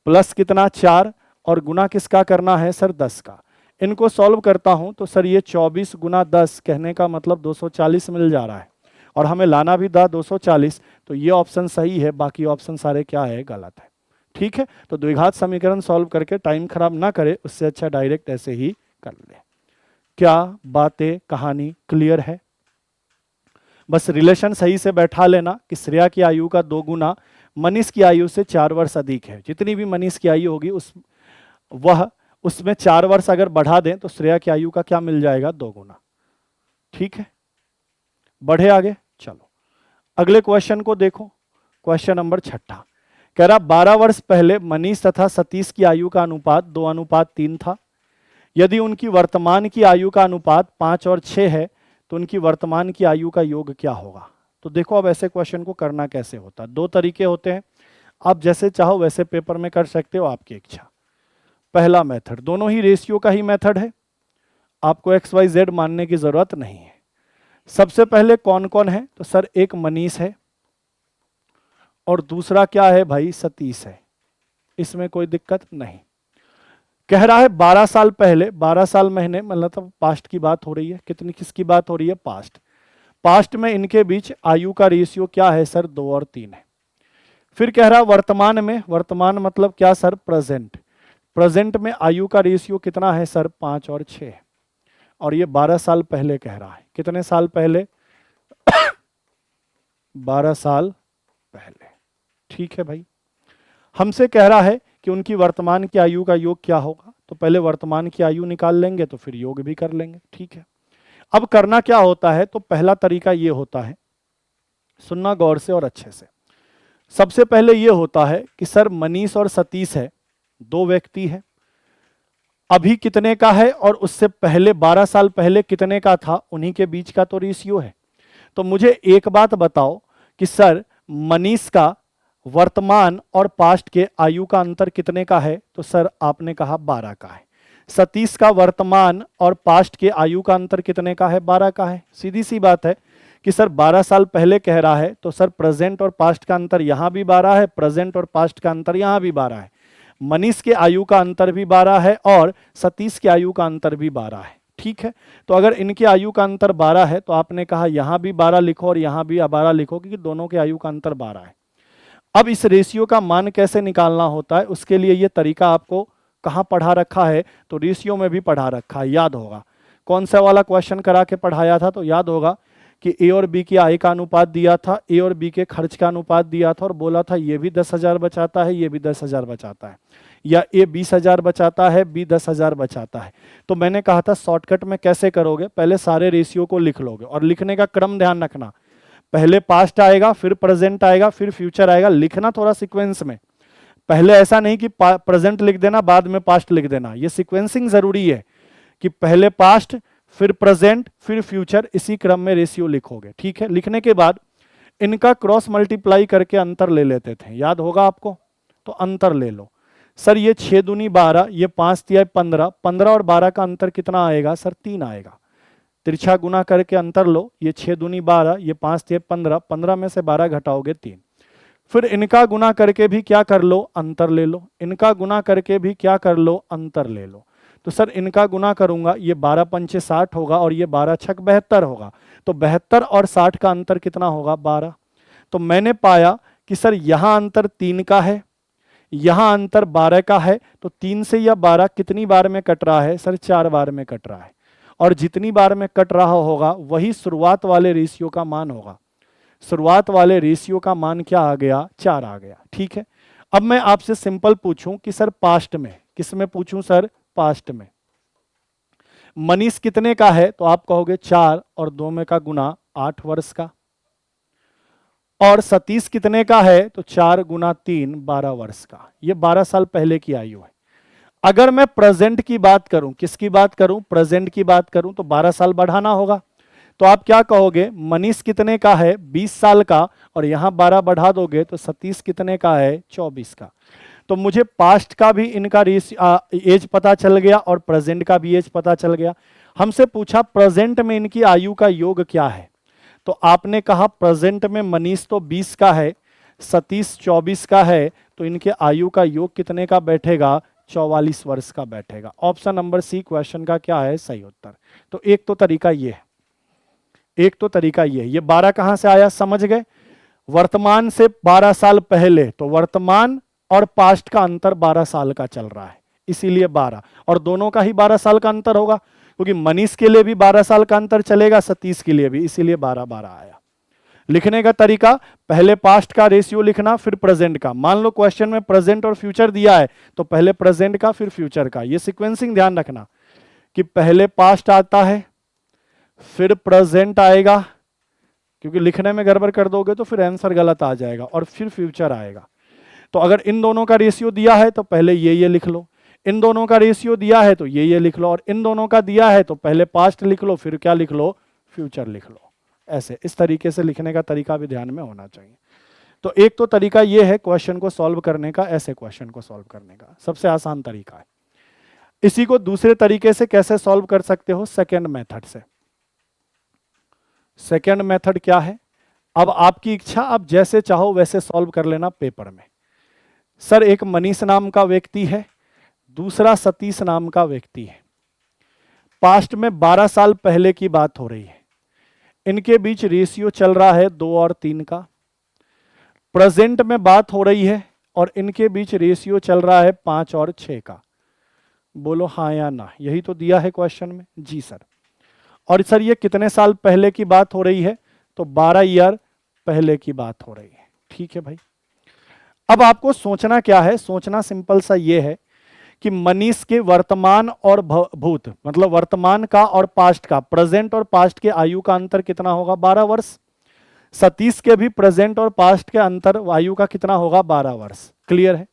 प्लस कितना 4, और गुना किसका करना है सर 10 का। इनको सॉल्व करता हूं तो सर ये 24 गुना 10, कहने का मतलब 240 मिल जा रहा है, और हमें लाना भी था 240। तो ये ऑप्शन सही है, बाकी ऑप्शन सारे क्या है, गलत है। ठीक है, तो द्विघात समीकरण सॉल्व करके टाइम खराब ना करे, उससे अच्छा डायरेक्ट ऐसे ही कर ले। क्या बातें, कहानी क्लियर है? बस रिलेशन सही से बैठा लेना कि श्रेया की आयु का 2 गुना मनीष की आयु से 4 वर्ष अधिक है। जितनी भी मनीष की आयु होगी उसमें 4 वर्ष अगर बढ़ा दें तो श्रेया की आयु का क्या मिल जाएगा, 2 गुना। ठीक है, बढ़े आगे। चलो अगले क्वेश्चन को देखो। क्वेश्चन नंबर 6 कह रहा 12 वर्ष पहले मनीष तथा सतीश की आयु का अनुपात 2:3 था। यदि उनकी वर्तमान की आयु का अनुपात 5 और 6 है तो उनकी वर्तमान की आयु का योग क्या होगा। तो देखो अब ऐसे क्वेश्चन को करना कैसे होता है। 2 तरीके होते हैं, आप जैसे चाहो वैसे पेपर में कर सकते हो, आपकी इच्छा। पहला मेथड, दोनों ही रेशियो का ही मेथड है, आपको XYZ मानने की जरूरत नहीं है। सबसे पहले कौन कौन है, तो सर एक मनीष है और दूसरा क्या है भाई, सतीश है। इसमें कोई दिक्कत नहीं। कह रहा है 12 साल पहले, 12 साल महीने मतलब पास्ट की बात हो रही है। किसकी बात हो रही है, पास्ट। पास्ट में इनके बीच आयु का रेशियो क्या है सर, 2 और 3 है। फिर कह रहा वर्तमान में, वर्तमान मतलब क्या सर, प्रेजेंट। प्रेजेंट में आयु का रेशियो कितना है सर, 5 और 6। और ये 12 साल पहले कह रहा है। कितने साल पहले 12 साल पहले। ठीक है भाई, हमसे कह रहा है कि उनकी वर्तमान की आयु का योग क्या होगा। तो पहले वर्तमान की आयु निकाल लेंगे तो फिर योग भी कर लेंगे। ठीक है, अब करना क्या होता है, तो पहला तरीका ये होता है, सुनना गौर से और अच्छे से। सबसे पहले ये होता है कि सर मनीष और सतीश है, 2 व्यक्ति है। अभी कितने का है और उससे पहले 12 साल पहले कितने का था, उन्हीं के बीच का तो रेशियो है। तो मुझे एक बात बताओ कि सर मनीष का वर्तमान और पास्ट के आयु का अंतर कितने का है, तो सर आपने कहा 12 का है। सतीश का वर्तमान और पास्ट के आयु का अंतर कितने का है, 12 का है। सीधी सी बात है कि सर 12 साल पहले कह रहा है तो सर प्रेजेंट और पास्ट का अंतर यहां भी 12 है, प्रेजेंट और पास्ट का अंतर यहां भी 12 है। मनीष के आयु का अंतर भी 12 है और सतीश के आयु का अंतर भी 12 है। ठीक है, तो अगर इनके आयु का अंतर 12 है तो आपने कहा यहां भी 12 लिखो और यहां भी 12 लिखो, क्योंकि दोनों के आयु का अंतर 12 है। अब इस रेशियो का मान कैसे निकालना होता है, उसके लिए ये तरीका आपको कहाँ पढ़ा रखा है, तो रेशियो में भी पढ़ा रखा है, याद होगा। कौन सा वाला क्वेश्चन करा के पढ़ाया था, तो याद होगा कि ए और बी की आय का अनुपात दिया था, ए और बी के खर्च का अनुपात दिया था और बोला था ये भी 10,000 बचाता है, ये भी 10,000 बचाता है, या ए 20,000 बचाता है, बी 10,000 बचाता है। तो मैंने कहा था शॉर्टकट में कैसे करोगे, पहले सारे रेशियो को लिख लोगे और लिखने का क्रम ध्यान रखना, पहले पास्ट आएगा, फिर प्रेजेंट आएगा, फिर फ्यूचर आएगा, लिखना थोड़ा सीक्वेंस में। पहले ऐसा नहीं कि प्रेजेंट लिख देना बाद में पास्ट लिख देना, ये सीक्वेंसिंग जरूरी है कि पहले पास्ट फिर प्रेजेंट फिर फ्यूचर, इसी क्रम में रेशियो लिखोगे। ठीक है, लिखने के बाद इनका क्रॉस मल्टीप्लाई करके अंतर ले लेते थे, याद होगा आपको, तो अंतर ले लो। सर ये 6 दूनी 12, ये 5 तिया 15, 15 और 12 का अंतर कितना आएगा सर 3 आएगा। तिरछा गुना करके अंतर लो, ये 6 दूनी 12, ये 5 तिया 15, 15 में से 12 घटाओगे 3। फिर इनका गुना करके भी क्या कर लो, अंतर ले लो, इनका गुना करके भी क्या कर लो, अंतर ले लो। तो सर इनका गुना करूंगा, ये 12 पंचे 60 होगा और ये 12 छक 72 होगा, तो 72 और 60 का अंतर कितना होगा 12। तो मैंने पाया कि सर यहां अंतर 3 का है, यहां अंतर 12 का है, तो 3 से यह 12 कितनी बार में कट रहा है सर 4 बार में कट रहा है, और जितनी बार में कट रहा होगा वही शुरुआत वाले रेशियो का मान होगा। शुरुआत वाले रेशियो का मान क्या आ गया, 4 आ गया। ठीक है, अब मैं आपसे सिंपल पूछूं कि सर पास्ट में, किस में पूछूं सर, पास्ट में मनीष कितने का है, तो आप कहोगे 4 और 2 में का गुना 8 वर्ष का। और सतीश कितने का है, तो 4 गुना 3 12 वर्ष का। ये 12 साल पहले की आयु है। अगर मैं प्रेजेंट की बात करूं, किसकी बात करूं, प्रेजेंट की बात करूं, तो 12 साल बढ़ाना होगा। तो आप क्या कहोगे, मनीष कितने का है 20 साल का, और यहां 12 बढ़ा दोगे तो सतीश कितने का है 24 का। तो मुझे पास्ट का भी इनका एज पता चल गया और प्रेजेंट का भी एज पता चल गया। हमसे पूछा प्रेजेंट में इनकी आयु का योग क्या है, तो आपने कहा प्रेजेंट में मनीष तो 20 का है, सतीश 24 का है, तो इनके आयु का योग कितने का बैठेगा, 44 वर्ष का बैठेगा। ऑप्शन नंबर सी क्वेश्चन का क्या है सही उत्तर। तो एक तो तरीका ये है, एक तो तरीका ये 12 कहां से आया समझ गए, वर्तमान से 12 साल पहले, तो वर्तमान और पास्ट का अंतर 12 साल का चल रहा है, इसीलिए 12, और दोनों का ही 12 साल का अंतर होगा, क्योंकि मनीष के लिए भी 12 साल का अंतर चलेगा, सतीश के लिए भी, इसीलिए 12-12 आया। लिखने का तरीका, पहले पास्ट का रेशियो लिखना, फिर प्रेजेंट का। मान लो क्वेश्चन में प्रेजेंट और फ्यूचर दिया है, तो पहले प्रेजेंट का फिर फ्यूचर का। ये सीक्वेंसिंग ध्यान रखना कि पहले पास्ट आता है, फिर प्रेजेंट आएगा, क्योंकि लिखने में गड़बड़ कर दोगे तो फिर आंसर गलत आ जाएगा, और फिर फ्यूचर आएगा। तो अगर इन दोनों का रेशियो दिया है तो पहले ये लिख लो, इन दोनों का रेशियो दिया है तो ये लिख लो, और इन दोनों का दिया है तो पहले पास्ट लिख लो, फिर क्या लिख लो, फ्यूचर लिख लो। ऐसे इस तरीके से लिखने का तरीका भी ध्यान में होना चाहिए। तो एक तो तरीका ये है क्वेश्चन को सॉल्व करने का, ऐसे क्वेश्चन को सॉल्व करने का सबसे आसान तरीका है। इसी को दूसरे तरीके से कैसे सॉल्व कर सकते हो, सेकेंड मेथड से। सेकेंड मेथड क्या है, अब आपकी इच्छा, आप जैसे चाहो वैसे सॉल्व कर लेना पेपर में। सर एक मनीष नाम का व्यक्ति है, दूसरा सतीश नाम का व्यक्ति है, पास्ट में 12 साल पहले की बात हो रही है, इनके बीच रेशियो चल रहा है 2 और 3 का। प्रेजेंट में बात हो रही है और इनके बीच रेशियो चल रहा है 5 और 6 का। बोलो हाँ या ना, यही तो दिया है क्वेश्चन में। जी सर। और सर ये कितने साल पहले की बात हो रही है, तो 12 ईयर पहले की बात हो रही है। ठीक है भाई, अब आपको सोचना क्या है, सोचना सिंपल सा ये है कि मनीष के वर्तमान और भूत, मतलब वर्तमान का और पास्ट का, प्रेजेंट और पास्ट के आयु का अंतर कितना होगा, 12 वर्ष। सतीश के भी प्रेजेंट और पास्ट के अंतर आयु का कितना होगा, 12 वर्ष। क्लियर है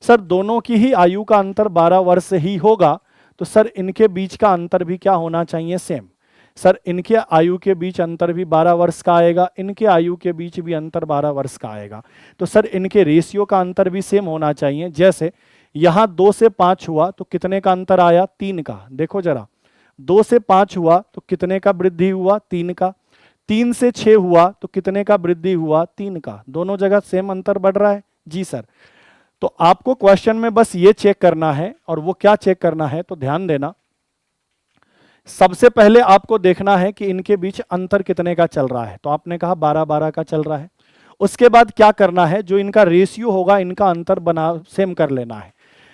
सर, दोनों की ही आयु का अंतर 12 वर्ष ही होगा, तो सर इनके बीच का अंतर भी क्या होना चाहिए, सेम। सर इनके आयु के बीच अंतर भी 12 वर्ष का आएगा, इनके आयु के बीच भी अंतर 12 वर्ष का आएगा, तो सर इनके रेशियो का अंतर भी सेम होना चाहिए। जैसे यहां 2 से 5 हुआ तो कितने का अंतर आया, 3 का। देखो जरा, 2 से 5 हुआ तो कितने का वृद्धि हुआ, 3 का। 3 से 6 हुआ तो कितने का वृद्धि हुआ, 3 का। दोनों जगह सेम अंतर बढ़ रहा है। जी सर। तो आपको क्वेश्चन में बस ये चेक करना है, और वो क्या चेक करना है, तो ध्यान देना। सबसे पहले आपको देखना है कि इनके बीच अंतर कितने का चल रहा है, तो आपने कहा 12-12 का चल रहा है। उसके बाद क्या करना है, जो इनका रेशियो होगा इनका अंतर बना सेम कर लेना है।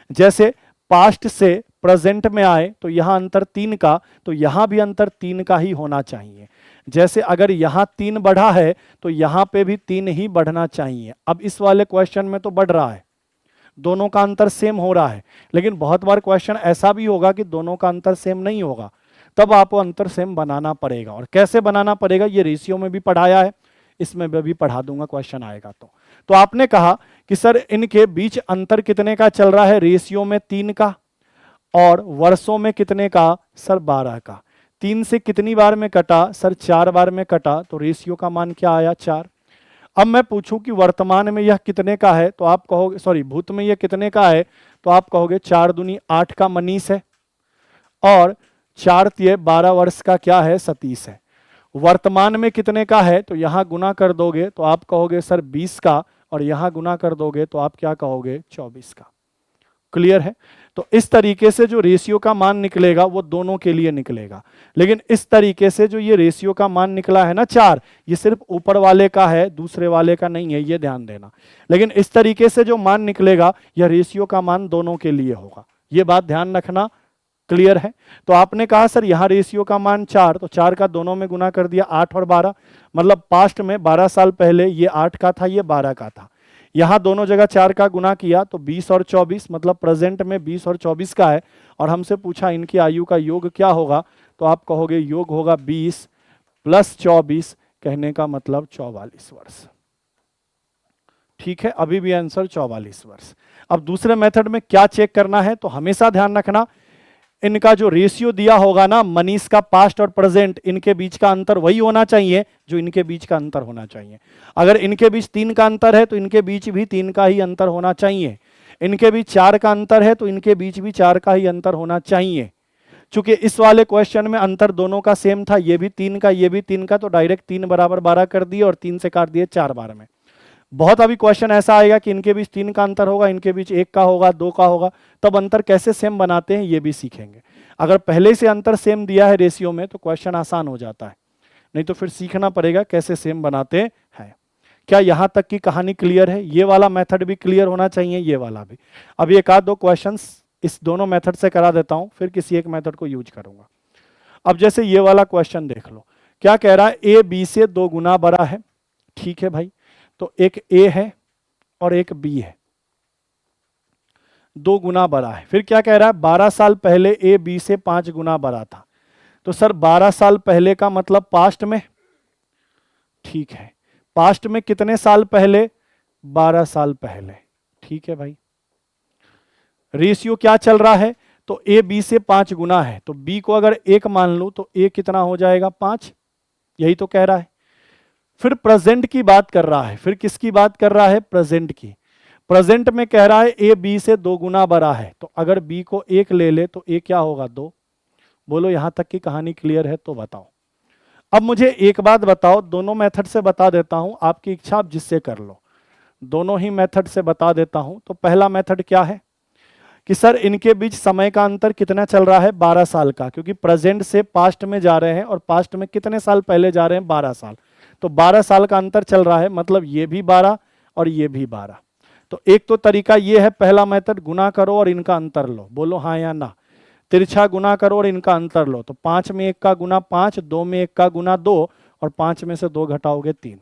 जैसे पास्ट से प्रेजेंट में आए तो यहां अंतर 3 का, तो यहां भी अंतर 3 का ही होना चाहिए। जैसे अगर यहां 3 बढ़ा है तो यहां पे भी 3 ही बढ़ना चाहिए। अब इस वाले क्वेश्चन में तो बढ़ रहा है, दोनों का अंतर सेम हो रहा है, लेकिन बहुत बार क्वेश्चन ऐसा भी होगा कि दोनों का अंतर सेम नहीं होगा, तब आपको अंतर सेम बनाना पड़ेगा। और कैसे बनाना पड़ेगा ये रेशियो में भी पढ़ाया है, इसमें भी पढ़ा दूंगा, क्वेश्चन आएगा तो आपने कहा कि सर इनके बीच अंतर कितने का चल रहा है, रेशियो में 3 का, और वर्षों में कितने का, सर 12 का। 3 से कितनी बार में कटा, सर 4 बार में कटा, तो रेशियो का मान क्या आया, 4। अब मैं पूछूं कि वर्तमान में यह कितने का है, तो आप कहोगे, सॉरी भूत में यह कितने का है, तो आप कहोगे 4 दूनी 8 का मनीष है, और 4 तिये 12 वर्ष का क्या है, सतीश है। वर्तमान में कितने का है, तो यहां गुना कर दोगे तो आप कहोगे सर 20 का, और यहां गुना कर दोगे तो आप क्या कहोगे, 24 का। क्लियर है? तो इस तरीके से जो रेशियो का मान निकलेगा वो दोनों के लिए निकलेगा, लेकिन इस तरीके से जो ये रेशियो का मान निकला है ना 4, ये सिर्फ ऊपर वाले का है, दूसरे वाले का नहीं है, ये ध्यान देना। लेकिन इस तरीके से जो मान निकलेगा यह रेशियो का मान दोनों के लिए होगा, ये बात ध्यान रखना। क्लियर है? तो आपने कहा सर यहां रेशियो का मान 4, तो 4 का दोनों में गुना कर दिया, 8 और 12, मतलब पास्ट में 12 साल पहले ये 8 का था, ये 12 का था। यहां दोनों जगह 4 का गुना किया तो 20 और 24, मतलब प्रेजेंट में 20 और 24 का है। और हमसे पूछा इनकी आयु का योग क्या होगा, तो आप कहोगे योग होगा 20 प्लस 24, कहने का मतलब 44 वर्ष। ठीक है, अभी भी आंसर 44 वर्ष। अब दूसरे मेथड में क्या चेक करना है, तो हमेशा ध्यान रखना इनका जो रेशियो दिया होगा ना, मनीष का पास्ट और प्रेजेंट, इनके बीच का अंतर वही होना चाहिए जो इनके बीच का अंतर होना चाहिए। अगर इनके बीच 3 का अंतर है तो इनके बीच भी 3 का ही अंतर होना चाहिए। इनके बीच 4 का अंतर है तो इनके बीच भी 4 का ही अंतर होना चाहिए। चूंकि इस वाले क्वेश्चन में अंतर दोनों का सेम था, ये भी 3 का, ये भी 3 का, तो डायरेक्ट 3 बराबर 12 कर दिए और 3 से काट दिए 4 बार में। बहुत अभी क्वेश्चन ऐसा आएगा कि इनके बीच 3 का अंतर होगा, इनके बीच 1 का होगा, 2 का होगा, तब अंतर कैसे सेम बनाते हैं ये भी सीखेंगे। अगर पहले से अंतर सेम दिया है रेशियो में तो क्वेश्चन आसान हो जाता है, नहीं तो फिर सीखना पड़ेगा कैसे सेम बनाते हैं। क्या यहां तक की कहानी क्लियर है? ये वाला मेथड भी क्लियर होना चाहिए, ये वाला भी। अभी एक आध दो क्वेश्चंस इस दोनों मेथड से करा देता हूं, फिर किसी एक मेथड को यूज करूंगा। अब जैसे ये वाला क्वेश्चन देख लो, क्या कह रहा है, ए बी से 2 गुना बड़ा है। ठीक है भाई, तो एक ए है और एक बी है, 2 गुना बड़ा है। फिर क्या कह रहा है, 12 साल पहले ए बी से 5 गुना बड़ा था। तो सर 12 साल पहले का मतलब पास्ट में। ठीक है, पास्ट में कितने साल पहले, 12 साल पहले। ठीक है भाई, रेशियो क्या चल रहा है, तो ए बी से 5 गुना है, तो बी को अगर 1 मान लूं तो ए कितना हो जाएगा, 5। यही तो कह रहा है। फिर प्रेजेंट की बात कर रहा है, फिर किसकी बात कर रहा है, प्रेजेंट की। प्रेजेंट में कह रहा है ए बी से 2 गुना बड़ा है, तो अगर बी को 1 ले ले तो ए क्या होगा, 2। बोलो यहां तक की कहानी क्लियर है तो बताओ। अब मुझे एक बात बताओ, दोनों मेथड से बता देता हूं, आपकी इच्छा आप जिससे कर लो, दोनों ही मेथड से बता देता हूं। तो पहला मेथड क्या है कि सर इनके बीच समय का अंतर कितना चल रहा है, 12 साल का, क्योंकि प्रेजेंट से पास्ट में जा रहे हैं और पास्ट में कितने साल पहले जा रहे हैं, 12 साल। तो 12 साल का अंतर चल रहा है, मतलब ये भी 12 और ये भी 12। तो एक तो तरीका ये है, पहला मेथड, गुना करो और इनका अंतर लो। बोलो हाँ या ना। तिरछा गुना करो और इनका अंतर लो, तो 5 में 1 का गुना 5, 2 में 1 का गुना 2, और 5 में से 2 घटाओगे 3।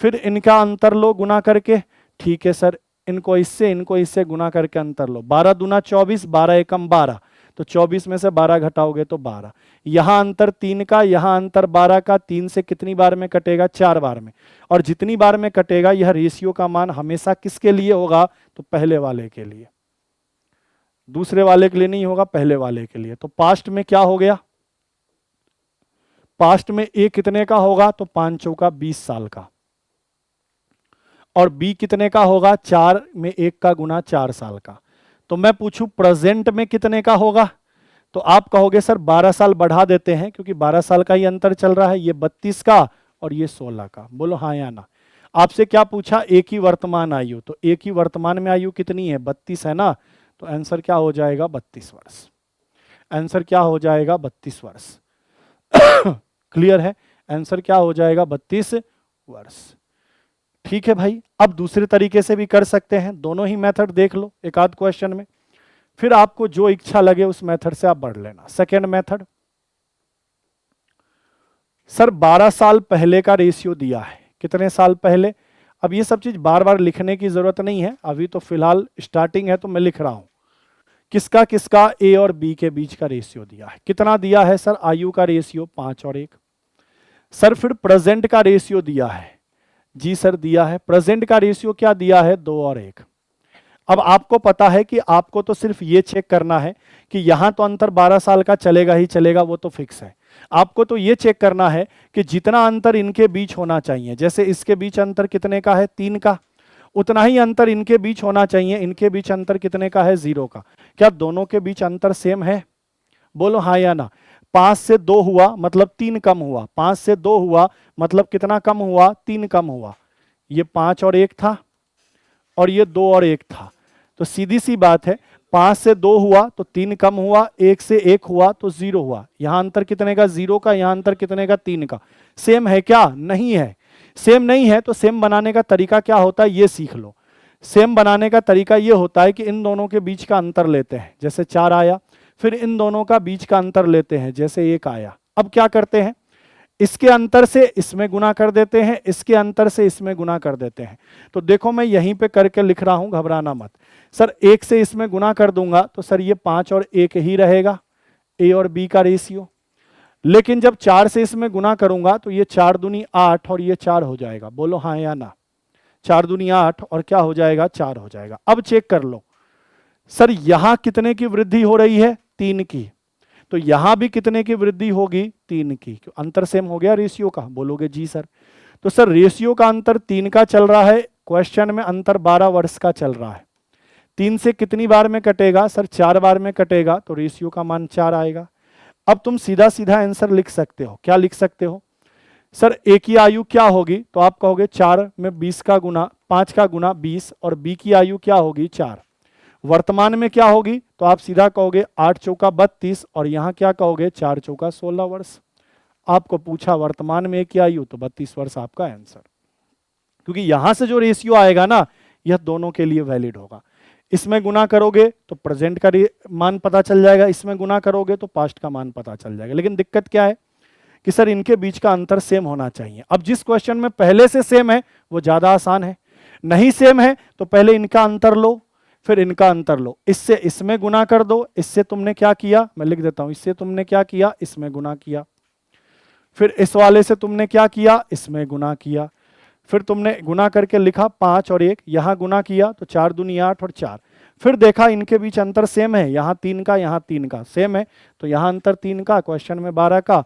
फिर इनका अंतर लो गुना करके। ठीक है सर, इनको इससे गुना करके अंतर लो। 12 दूना 24, 12 एकम 12, तो 24 में से 12 घटाओगे तो 12। यहां अंतर 3 का, यहां अंतर 12 का, 3 से कितनी बार में कटेगा, 4 बार में। और जितनी बार में कटेगा यह रेशियो का मान हमेशा किसके लिए होगा, तो पहले वाले के लिए, दूसरे वाले के लिए नहीं होगा, पहले वाले के लिए। तो पास्ट में क्या हो गया, पास्ट में ए कितने का होगा, तो 5 चौका 20 साल का, और बी कितने का होगा, 4 में 1 का गुना 4 साल का। तो मैं पूछूं प्रेजेंट में कितने का होगा, तो आप कहोगे सर 12 साल बढ़ा देते हैं, क्योंकि 12 साल का ही अंतर चल रहा है, ये 32 का और ये 16 का। बोलो हाँ या ना। आपसे क्या पूछा, एक ही वर्तमान आयु, तो एक ही वर्तमान में आयु कितनी है, 32 है ना, तो आंसर क्या हो जाएगा, 32 वर्ष। आंसर क्या हो जाएगा, 32 वर्ष। क्लियर है, आंसर क्या हो जाएगा, 32 वर्ष। ठीक है भाई, अब दूसरे तरीके से भी कर सकते हैं, दोनों ही मेथड देख लो एक आध क्वेश्चन में, फिर आपको जो इच्छा लगे उस मेथड से आप बढ़ लेना। सेकेंड मेथड, सर 12 साल पहले का रेशियो दिया है, कितने साल पहले। अब ये सब चीज बार बार लिखने की जरूरत नहीं है, अभी तो फिलहाल स्टार्टिंग है तो मैं लिख रहा हूं। किसका किसका ए और बी के बीच का रेशियो दिया है, कितना दिया है सर, आयु का रेशियो 5 और 1। सर फिर प्रेजेंट का रेशियो दिया है, जी सर दिया है, प्रेजेंट का रेशियो क्या दिया है, 2 और 1। अब आपको पता है कि आपको तो सिर्फ ये चेक करना है कि यहां तो अंतर 12 साल का चलेगा ही चलेगा, वो तो फिक्स है। आपको तो ये चेक करना है कि जितना अंतर इनके बीच होना चाहिए, जैसे इसके बीच अंतर कितने का है, 3 का, उतना ही अंतर इनके बीच होना चाहिए, इनके बीच अंतर कितने का है, 0 का। क्या दोनों के बीच अंतर सेम है, बोलो हाँ या ना। 5 से 2 हुआ मतलब 3 कम हुआ, 5 से 2 हुआ मतलब कितना कम हुआ, 3 कम हुआ। ये 5 और 1 था और ये 2 और 1 था, तो सीधी सी बात है 5 से 2 हुआ तो 3 कम हुआ, 1 से 1 हुआ तो 0 हुआ। यहां अंतर कितने का, 0 का, यहां अंतर कितने का, 3 का। सेम है क्या, नहीं है। सेम नहीं है तो सेम बनाने का तरीका क्या होता है, ये सीख लो। सेम बनाने का तरीका ये होता है कि इन दोनों के बीच का अंतर लेते हैं, जैसे 4 आया, फिर इन दोनों का बीच का अंतर लेते हैं, जैसे 1 आया। अब क्या करते हैं, इसके अंतर से इसमें गुना कर देते हैं, इसके अंतर से इसमें गुना कर देते हैं। तो देखो मैं यहीं पे करके लिख रहा हूं, घबराना मत। सर 1 से इसमें गुना कर दूंगा तो सर ये 5 और 1 ही रहेगा, ए और बी का रेशियो। लेकिन जब 4 से इसमें गुना करूंगा तो ये 4 दूनी 8 और ये 4 हो जाएगा, बोलो हाँ या ना। 4 दूनी 8 और क्या हो जाएगा, 4 हो जाएगा। अब चेक कर लो, सर यहां कितने की वृद्धि हो रही है, 3 की, तो यहां भी कितने की वृद्धि होगी, 3 की। अंतर सेम हो गया रेशियो का, बोलोगे जी सर। तो सर रेशियो का अंतर 3 का चल रहा है, क्वेश्चन में अंतर 12 वर्ष का चल रहा है। 3 से कितनी बार में कटेगा, सर 4 बार में कटेगा, तो रेशियो का मान 4 आएगा। अब तुम सीधा सीधा आंसर लिख सकते हो, क्या लिख सकते हो, सर ए की आयु क्या होगी, तो आप कहोगे 4 में 20 का गुना, 5 का गुना 20, और बी की आयु क्या होगी, 4। वर्तमान में क्या होगी, तो आप सीधा कहोगे 8 चौका 32, और यहां क्या कहोगे, 4 चौका 16 वर्ष। आपको पूछा वर्तमान में क्या आयु, तो 32 वर्ष आपका आंसर। क्योंकि यहां से जो रेशियो आएगा ना, यह दोनों के लिए वैलिड होगा। इसमें गुना करोगे तो प्रेजेंट का मान पता चल जाएगा, इसमें गुना करोगे तो पास्ट का मान पता चल जाएगा। लेकिन दिक्कत क्या है कि सर इनके बीच का अंतर सेम होना चाहिए। अब जिस क्वेश्चन में पहले से सेम है वो ज्यादा आसान है, नहीं सेम है तो पहले इनका अंतर लो, फिर इनका अंतर लो, इससे इसमें गुना कर दो, इससे तुमने क्या किया, मैं लिख देता हूं, इससे तुमने क्या किया, इसमें गुना किया, फिर इस वाले से तुमने क्या किया, इसमें गुना किया, फिर तुमने गुना करके लिखा 5 और 1, यहां गुना किया तो 4 दूनी 8 और 4, फिर देखा इनके बीच अंतर सेम है, यहां 3 का यहां 3 का सेम है, तो यहां अंतर 3 का, क्वेश्चन में 12 का,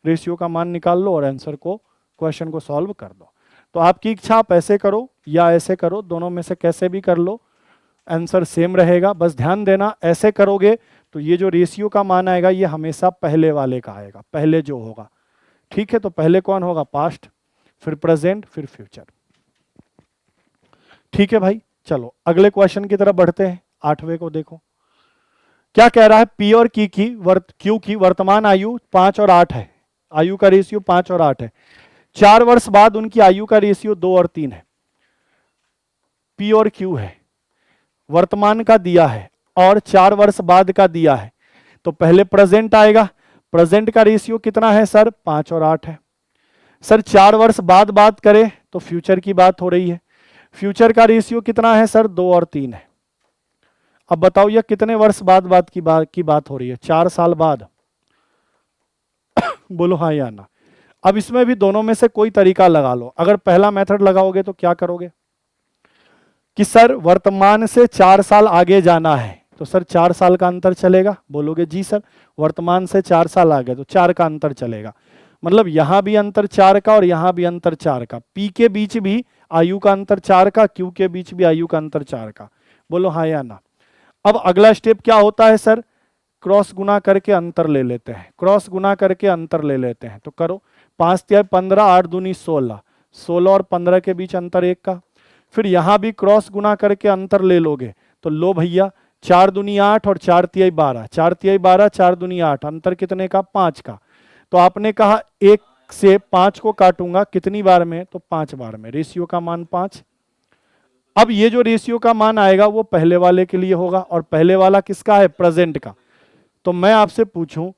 रेशियो का मान निकाल लो और आंसर को, क्वेश्चन को सॉल्व कर दो। तो आपकी इच्छा, आप ऐसे करो या ऐसे करो, दोनों में से कैसे भी कर लो, आंसर सेम रहेगा। बस ध्यान देना ऐसे करोगे तो ये जो रेशियो का मान आएगा ये हमेशा पहले वाले का आएगा, पहले जो होगा, ठीक है। तो पहले कौन होगा, पास्ट, फिर प्रेजेंट, फिर फ्यूचर, ठीक है भाई। चलो अगले क्वेश्चन की तरफ बढ़ते हैं, 8वें को देखो क्या कह रहा है। पी और क्यू की वर्तमान आयु 5 और 8 है, आयु का रेशियो 5 और 8 है। 4 वर्ष बाद उनकी आयु का रेशियो 2 और 3 है। पी और क्यू है, वर्तमान का दिया है और 4 वर्ष बाद का दिया है, तो पहले प्रेजेंट आएगा। प्रेजेंट का रेशियो कितना है सर, 5 और 8 है। सर 4 वर्ष बाद बात करें तो फ्यूचर की बात हो रही है, फ्यूचर का रेशियो कितना है सर, 2 और 3 है। अब बताओ यह कितने वर्ष बाद की बात हो रही है, 4 साल बाद बोलो हाँ या ना। अब इसमें भी दोनों में से कोई तरीका लगा लो। अगर पहला मेथड लगाओगे तो क्या करोगे कि सर वर्तमान से 4 साल आगे जाना है, तो सर 4 साल का अंतर चलेगा, बोलोगे जी सर। वर्तमान से 4 साल आगे तो 4 का अंतर चलेगा, मतलब यहां भी अंतर 4 का और यहां भी अंतर 4 का, पी के बीच भी आयु का अंतर 4 का, क्यू के बीच भी आयु का अंतर 4 का, बोलो हाँ या ना। अब अगला स्टेप क्या होता है सर, क्रॉस गुना करके अंतर ले लेते हैं, क्रॉस गुना करके अंतर ले लेते हैं। तो करो, 5 तिया 15, 8 दूनी 16, 16 और 15 के बीच अंतर 1 का। फिर यहां भी क्रॉस गुना करके अंतर ले लोगे तो लो भैया, 4 दूनी 8 और 4 तिया 12, 4 तिया 12, 4 दूनी 8, अंतर कितने का, 5 का। तो आपने कहा 1 से 5 को काटूंगा कितनी बार में, तो 5 बार में, रेशियो का मान 5। अब ये जो रेशियो का मान आएगा वो पहले वाले के लिए होगा, और पहले वाला किसका है, प्रेजेंट का। तो मैं आपसे पूछूं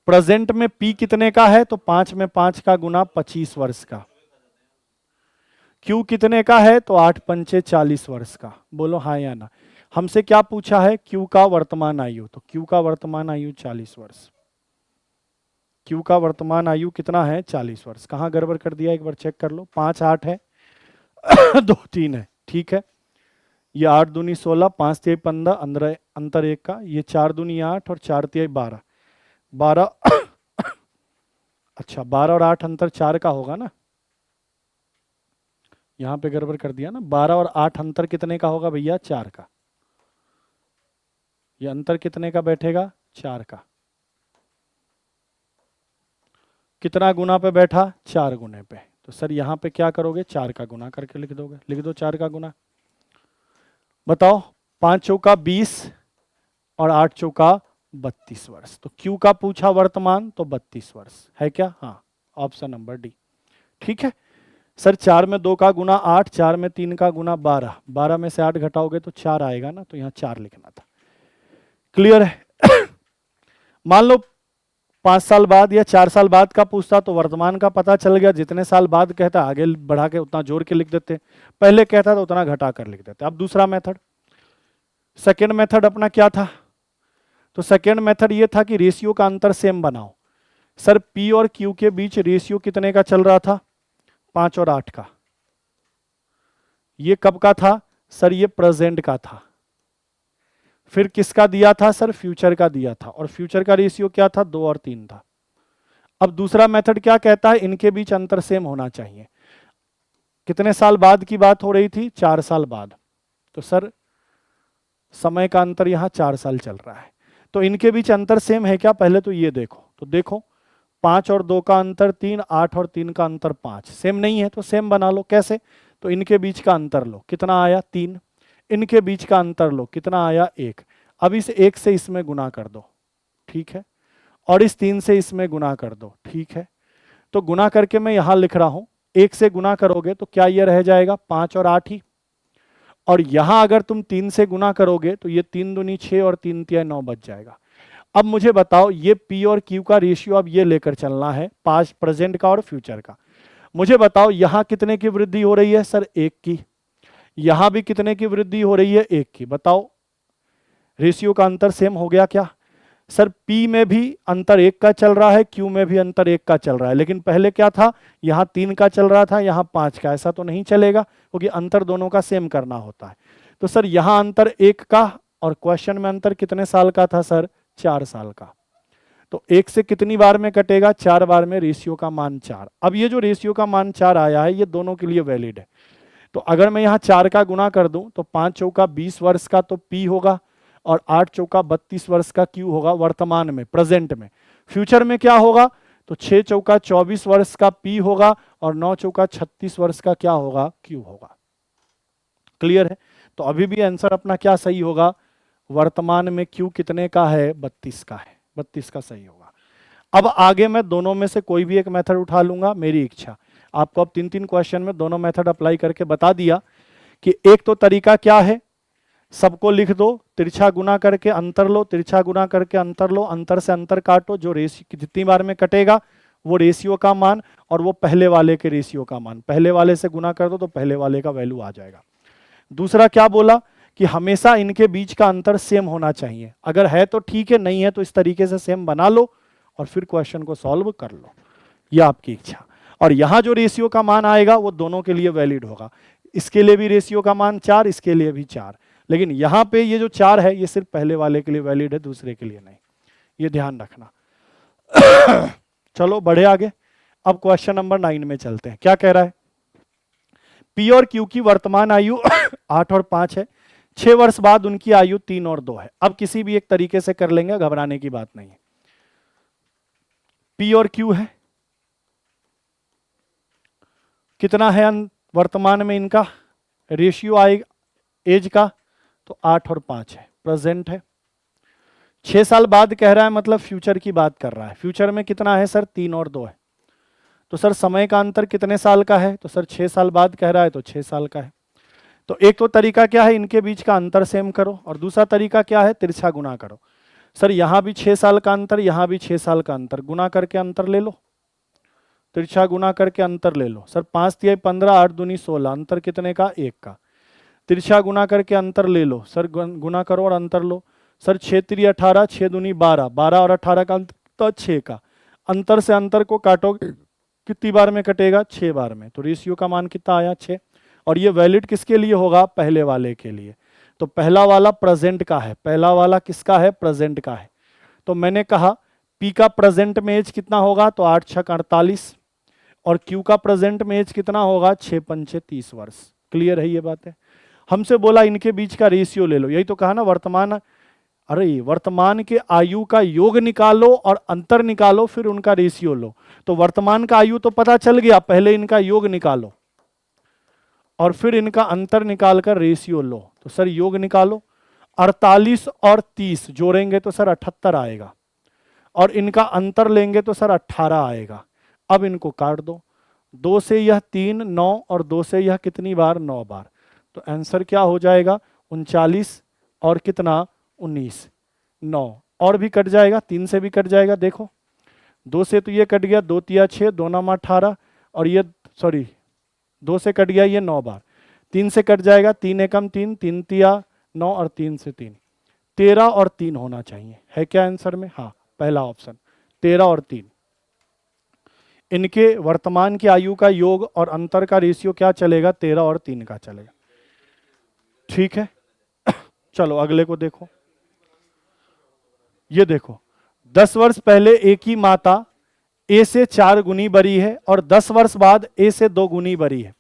प्रेजेंट में P कितने का है, तो 5 में 5 का गुना 25 वर्ष का। Q कितने का है, तो 8 पंचे 40 वर्ष का। बोलो हाँ या ना। हमसे क्या पूछा है, Q का वर्तमान आयु, तो Q का वर्तमान आयु 40 वर्ष। Q का वर्तमान आयु कितना है, 40 वर्ष। कहाँ गड़बड़ कर दिया एक बार चेक कर लो। 5 8 है 2 3 है, ठीक है। ये 8 दूनी 16, 5 3 15, अंतर 1 का। ये 4 दूनी 8 और 4 3 12 12 अच्छा 12 और 8 अंतर 4 का होगा ना, यहां पे गड़बड़ कर दिया ना। 12 और 8 अंतर कितने का होगा भैया, 4 का। ये अंतर कितने का बैठेगा, 4 का। कितना गुना पे बैठा, 4 गुने पे। तो सर यहां पे क्या करोगे, 4 का गुना करके लिख दोगे। लिख दो 4 का गुना। बताओ 5 चौका 20 और 8 चौका 32 वर्ष। तो Q का पूछा वर्तमान, तो 32 वर्ष है क्या, हाँ ऑप्शन नंबर डी, ठीक है। सर 4 में 2 का गुना 8, 4 में 3 का गुना 12, 12 में से 8 घटाओगे तो 4 आएगा ना, तो यहाँ 4 लिखना था। क्लियर है। मान लो 5 साल बाद या 4 साल बाद का पूछता तो वर्तमान का पता चल गया, जितने साल बाद कहता आगे बढ़ा के उतना जोड़ के लिख देते, पहले कहता तो उतना घटा कर लिख देते। अब दूसरा मेथड, सेकेंड मेथड अपना क्या था, तो सेकेंड मेथड ये था कि रेशियो का अंतर सेम बनाओ। सर P और Q के बीच रेशियो कितने का चल रहा था, 5 और 8 का। ये कब का था, सर ये प्रेजेंट का था। फिर किसका दिया था, सर फ्यूचर का दिया था, और फ्यूचर का रेशियो क्या था, 2 और 3 था। अब दूसरा मेथड क्या कहता है, इनके बीच अंतर सेम होना चाहिए। कितने साल बाद की बात हो रही थी, 4 साल बाद। तो सर समय का अंतर यहां 4 साल चल रहा है, तो इनके बीच अंतर सेम है क्या, पहले तो ये देखो। तो देखो 5 और 2 का अंतर 3, 8 और 3 का अंतर 5, सेम नहीं है तो सेम बना लो। कैसे, तो इनके बीच का अंतर लो, कितना आया 3। इनके बीच का अंतर लो, कितना आया 1। अब इस 1 से इसमें गुना कर दो, ठीक है, और इस 3 से इसमें गुना कर दो, ठीक है। तो गुना करके मैं यहां लिख रहा हूं, 1 से गुना करोगे तो क्या ये रह जाएगा, 5 और 8 ही। और यहां अगर तुम 3 से गुना करोगे तो ये 3 दूनी 6 और 3 तिया 9 बच जाएगा। अब मुझे बताओ, ये P और Q का रेशियो अब ये लेकर चलना है, पास्ट प्रेजेंट का और फ्यूचर का। मुझे बताओ यहां कितने की वृद्धि हो रही है, सर 1 की। यहां भी कितने की वृद्धि हो रही है, 1 की। बताओ रेशियो का अंतर सेम हो गया क्या, सर P में भी अंतर 1 का चल रहा है, Q में भी अंतर 1 का चल रहा है। लेकिन पहले क्या था, यहां 3 का चल रहा था, यहां 5 का। ऐसा तो नहीं चलेगा, क्योंकि अंतर दोनों का सेम करना होता है। तो सर यहां अंतर 1 का, और क्वेश्चन में अंतर कितने साल का था, सर 4 साल का। तो 1 से कितनी बार में कटेगा, 4 बार में, रेशियो का मान 4। अब ये जो रेशियो का मान 4 आया है, ये दोनों के लिए वैलिड है। तो अगर मैं यहाँ 4 का गुना कर दूं तो 5 चौका 20 वर्ष का तो P होगा, और 8 चौका 32 वर्ष का Q होगा, वर्तमान में, प्रेजेंट में। फ्यूचर में क्या होगा, तो 6 चौका 24 वर्ष का P होगा, और 9 चौका 36 वर्ष का क्या होगा, Q होगा। क्लियर है। तो अभी भी आंसर अपना क्या सही होगा, वर्तमान में Q कितने का है, 32 का है, 32 का सही होगा। अब आगे मैं दोनों में से कोई भी एक मेथड उठा लूंगा, मेरी इच्छा। आपको अब 3-3 क्वेश्चन में दोनों मेथड अप्लाई करके बता दिया कि एक तो तरीका क्या है, सबको लिख दो, तिरछा गुना करके अंतर लो, तिरछा गुना करके अंतर लो, अंतर से अंतर काटो, जो रेशियो जितनी बार में कटेगा वो रेशियो का मान, और वो पहले वाले के रेशियो का मान, पहले वाले से गुना कर दो तो पहले वाले का वैल्यू आ जाएगा। दूसरा क्या बोला कि हमेशा इनके बीच का अंतर सेम होना चाहिए, अगर है तो ठीक है, नहीं है तो इस तरीके से सेम बना लो और फिर क्वेश्चन को सॉल्व कर लो, यह आपकी इच्छा। और यहां जो रेशियो का मान आएगा वो दोनों के लिए वैलिड होगा, इसके लिए भी रेशियो का मान 4, इसके लिए भी 4। लेकिन यहां पे ये जो 4 है ये सिर्फ पहले वाले के लिए वैलिड है, दूसरे के लिए नहीं, ये ध्यान रखना। चलो बढ़े आगे। अब क्वेश्चन नंबर 9 में चलते हैं। क्या कह रहा है, P और Q की वर्तमान आयु 8 और 5 है, 6 वर्ष बाद उनकी आयु 3 और 2 है। अब किसी भी एक तरीके से कर लेंगे, घबराने की बात नहीं है। P और Q है, कितना है वर्तमान में इनका रेशियो आएगा एज का, तो 8 और 5 है, प्रेजेंट है। 6 साल बाद कह रहा है, मतलब फ्यूचर की बात कर रहा है। फ्यूचर में कितना है सर, 3 और 2 है। तो सर समय का अंतर कितने साल का है, तो सर 6 साल बाद कह रहा है तो 6 साल का है। तो एक तो तरीका क्या है, इनके बीच का अंतर सेम करो, और दूसरा तरीका क्या है, तिरछा गुना करो। सर यहाँ भी 6 साल का अंतर, यहाँ भी 6 साल का अंतर, गुना करके अंतर ले लो, तिरछा गुना करके अंतर ले लो। सर 5 तिहाई 15, 8 दूनी 16, अंतर कितने का? 1 का। तिरछा गुना करके अंतर ले लो सर, गुना करो और अंतर लो। सर 6 तिरी 18, 6 दूनी 12, 12 और 18 का अंतर तो 6 का। अंतर से अंतर को काटोगे कितनी बार में कटेगा? 6 बार में। तो रेशियो का मान कितना आया? 6। और ये वैलिड किसके लिए होगा? पहले वाले के लिए। तो पहला वाला प्रेजेंट का है, पहला वाला किसका है? प्रेजेंट का है। तो मैंने कहा पी का प्रेजेंट में एज कितना होगा? तो 8 छक 48, और क्यू का प्रेजेंट में एज कितना होगा? 6 पंचे 30 वर्ष। क्लियर है ये बात है? हमसे बोला इनके बीच का रेशियो ले लो, यही तो कहा ना वर्तमान, अरे वर्तमान के आयु का योग निकालो और अंतर निकालो, फिर उनका रेशियो लो। तो वर्तमान का आयु तो पता चल गया, पहले इनका योग निकालो और फिर इनका अंतर निकालकर रेशियो लो। तो सर योग निकालो, 48 और 30 जोड़ेंगे तो सर 78 आएगा, और इनका अंतर लेंगे तो सर 18 आएगा। अब इनको काट दो, 2 से यह 3, 9, और 2 से यह कितनी बार? 9 बार। तो आंसर क्या हो जाएगा? 39 और कितना? 19, 9 और भी कट जाएगा, 3 से भी कट जाएगा। देखो 2 से तो ये कट गया, 2 तिया 6, 2 नामा 18, और ये सॉरी 2 से कट गया ये 9 बार, 3 से कट जाएगा, 3 एकम 3, 3 तिया 9, और 3 से 3, 13 और 3 होना चाहिए। है क्या आंसर में? हाँ, पहला ऑप्शन 13 और 3। इनके वर्तमान की आयु का योग और अंतर का रेशियो क्या चलेगा? 13 और 3 का चलेगा। ठीक है, चलो अगले को देखो। ये देखो 10 वर्ष पहले ए की माता ए से 4 गुनी बड़ी है और 10 वर्ष बाद ए से 2 गुनी बड़ी है।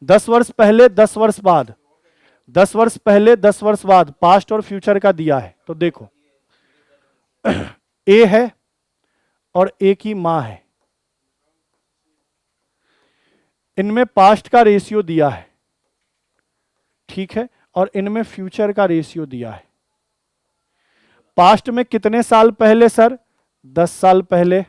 10 वर्ष पहले 10 वर्ष बाद, 10 वर्ष पहले 10 वर्ष बाद, पास्ट और फ्यूचर का दिया है। तो देखो ए है और ए की मां है, इनमें पास्ट का रेशियो दिया है, ठीक है, और इनमें फ्यूचर का रेशियो दिया है। पास्ट में कितने साल पहले सर? 10 साल पहले।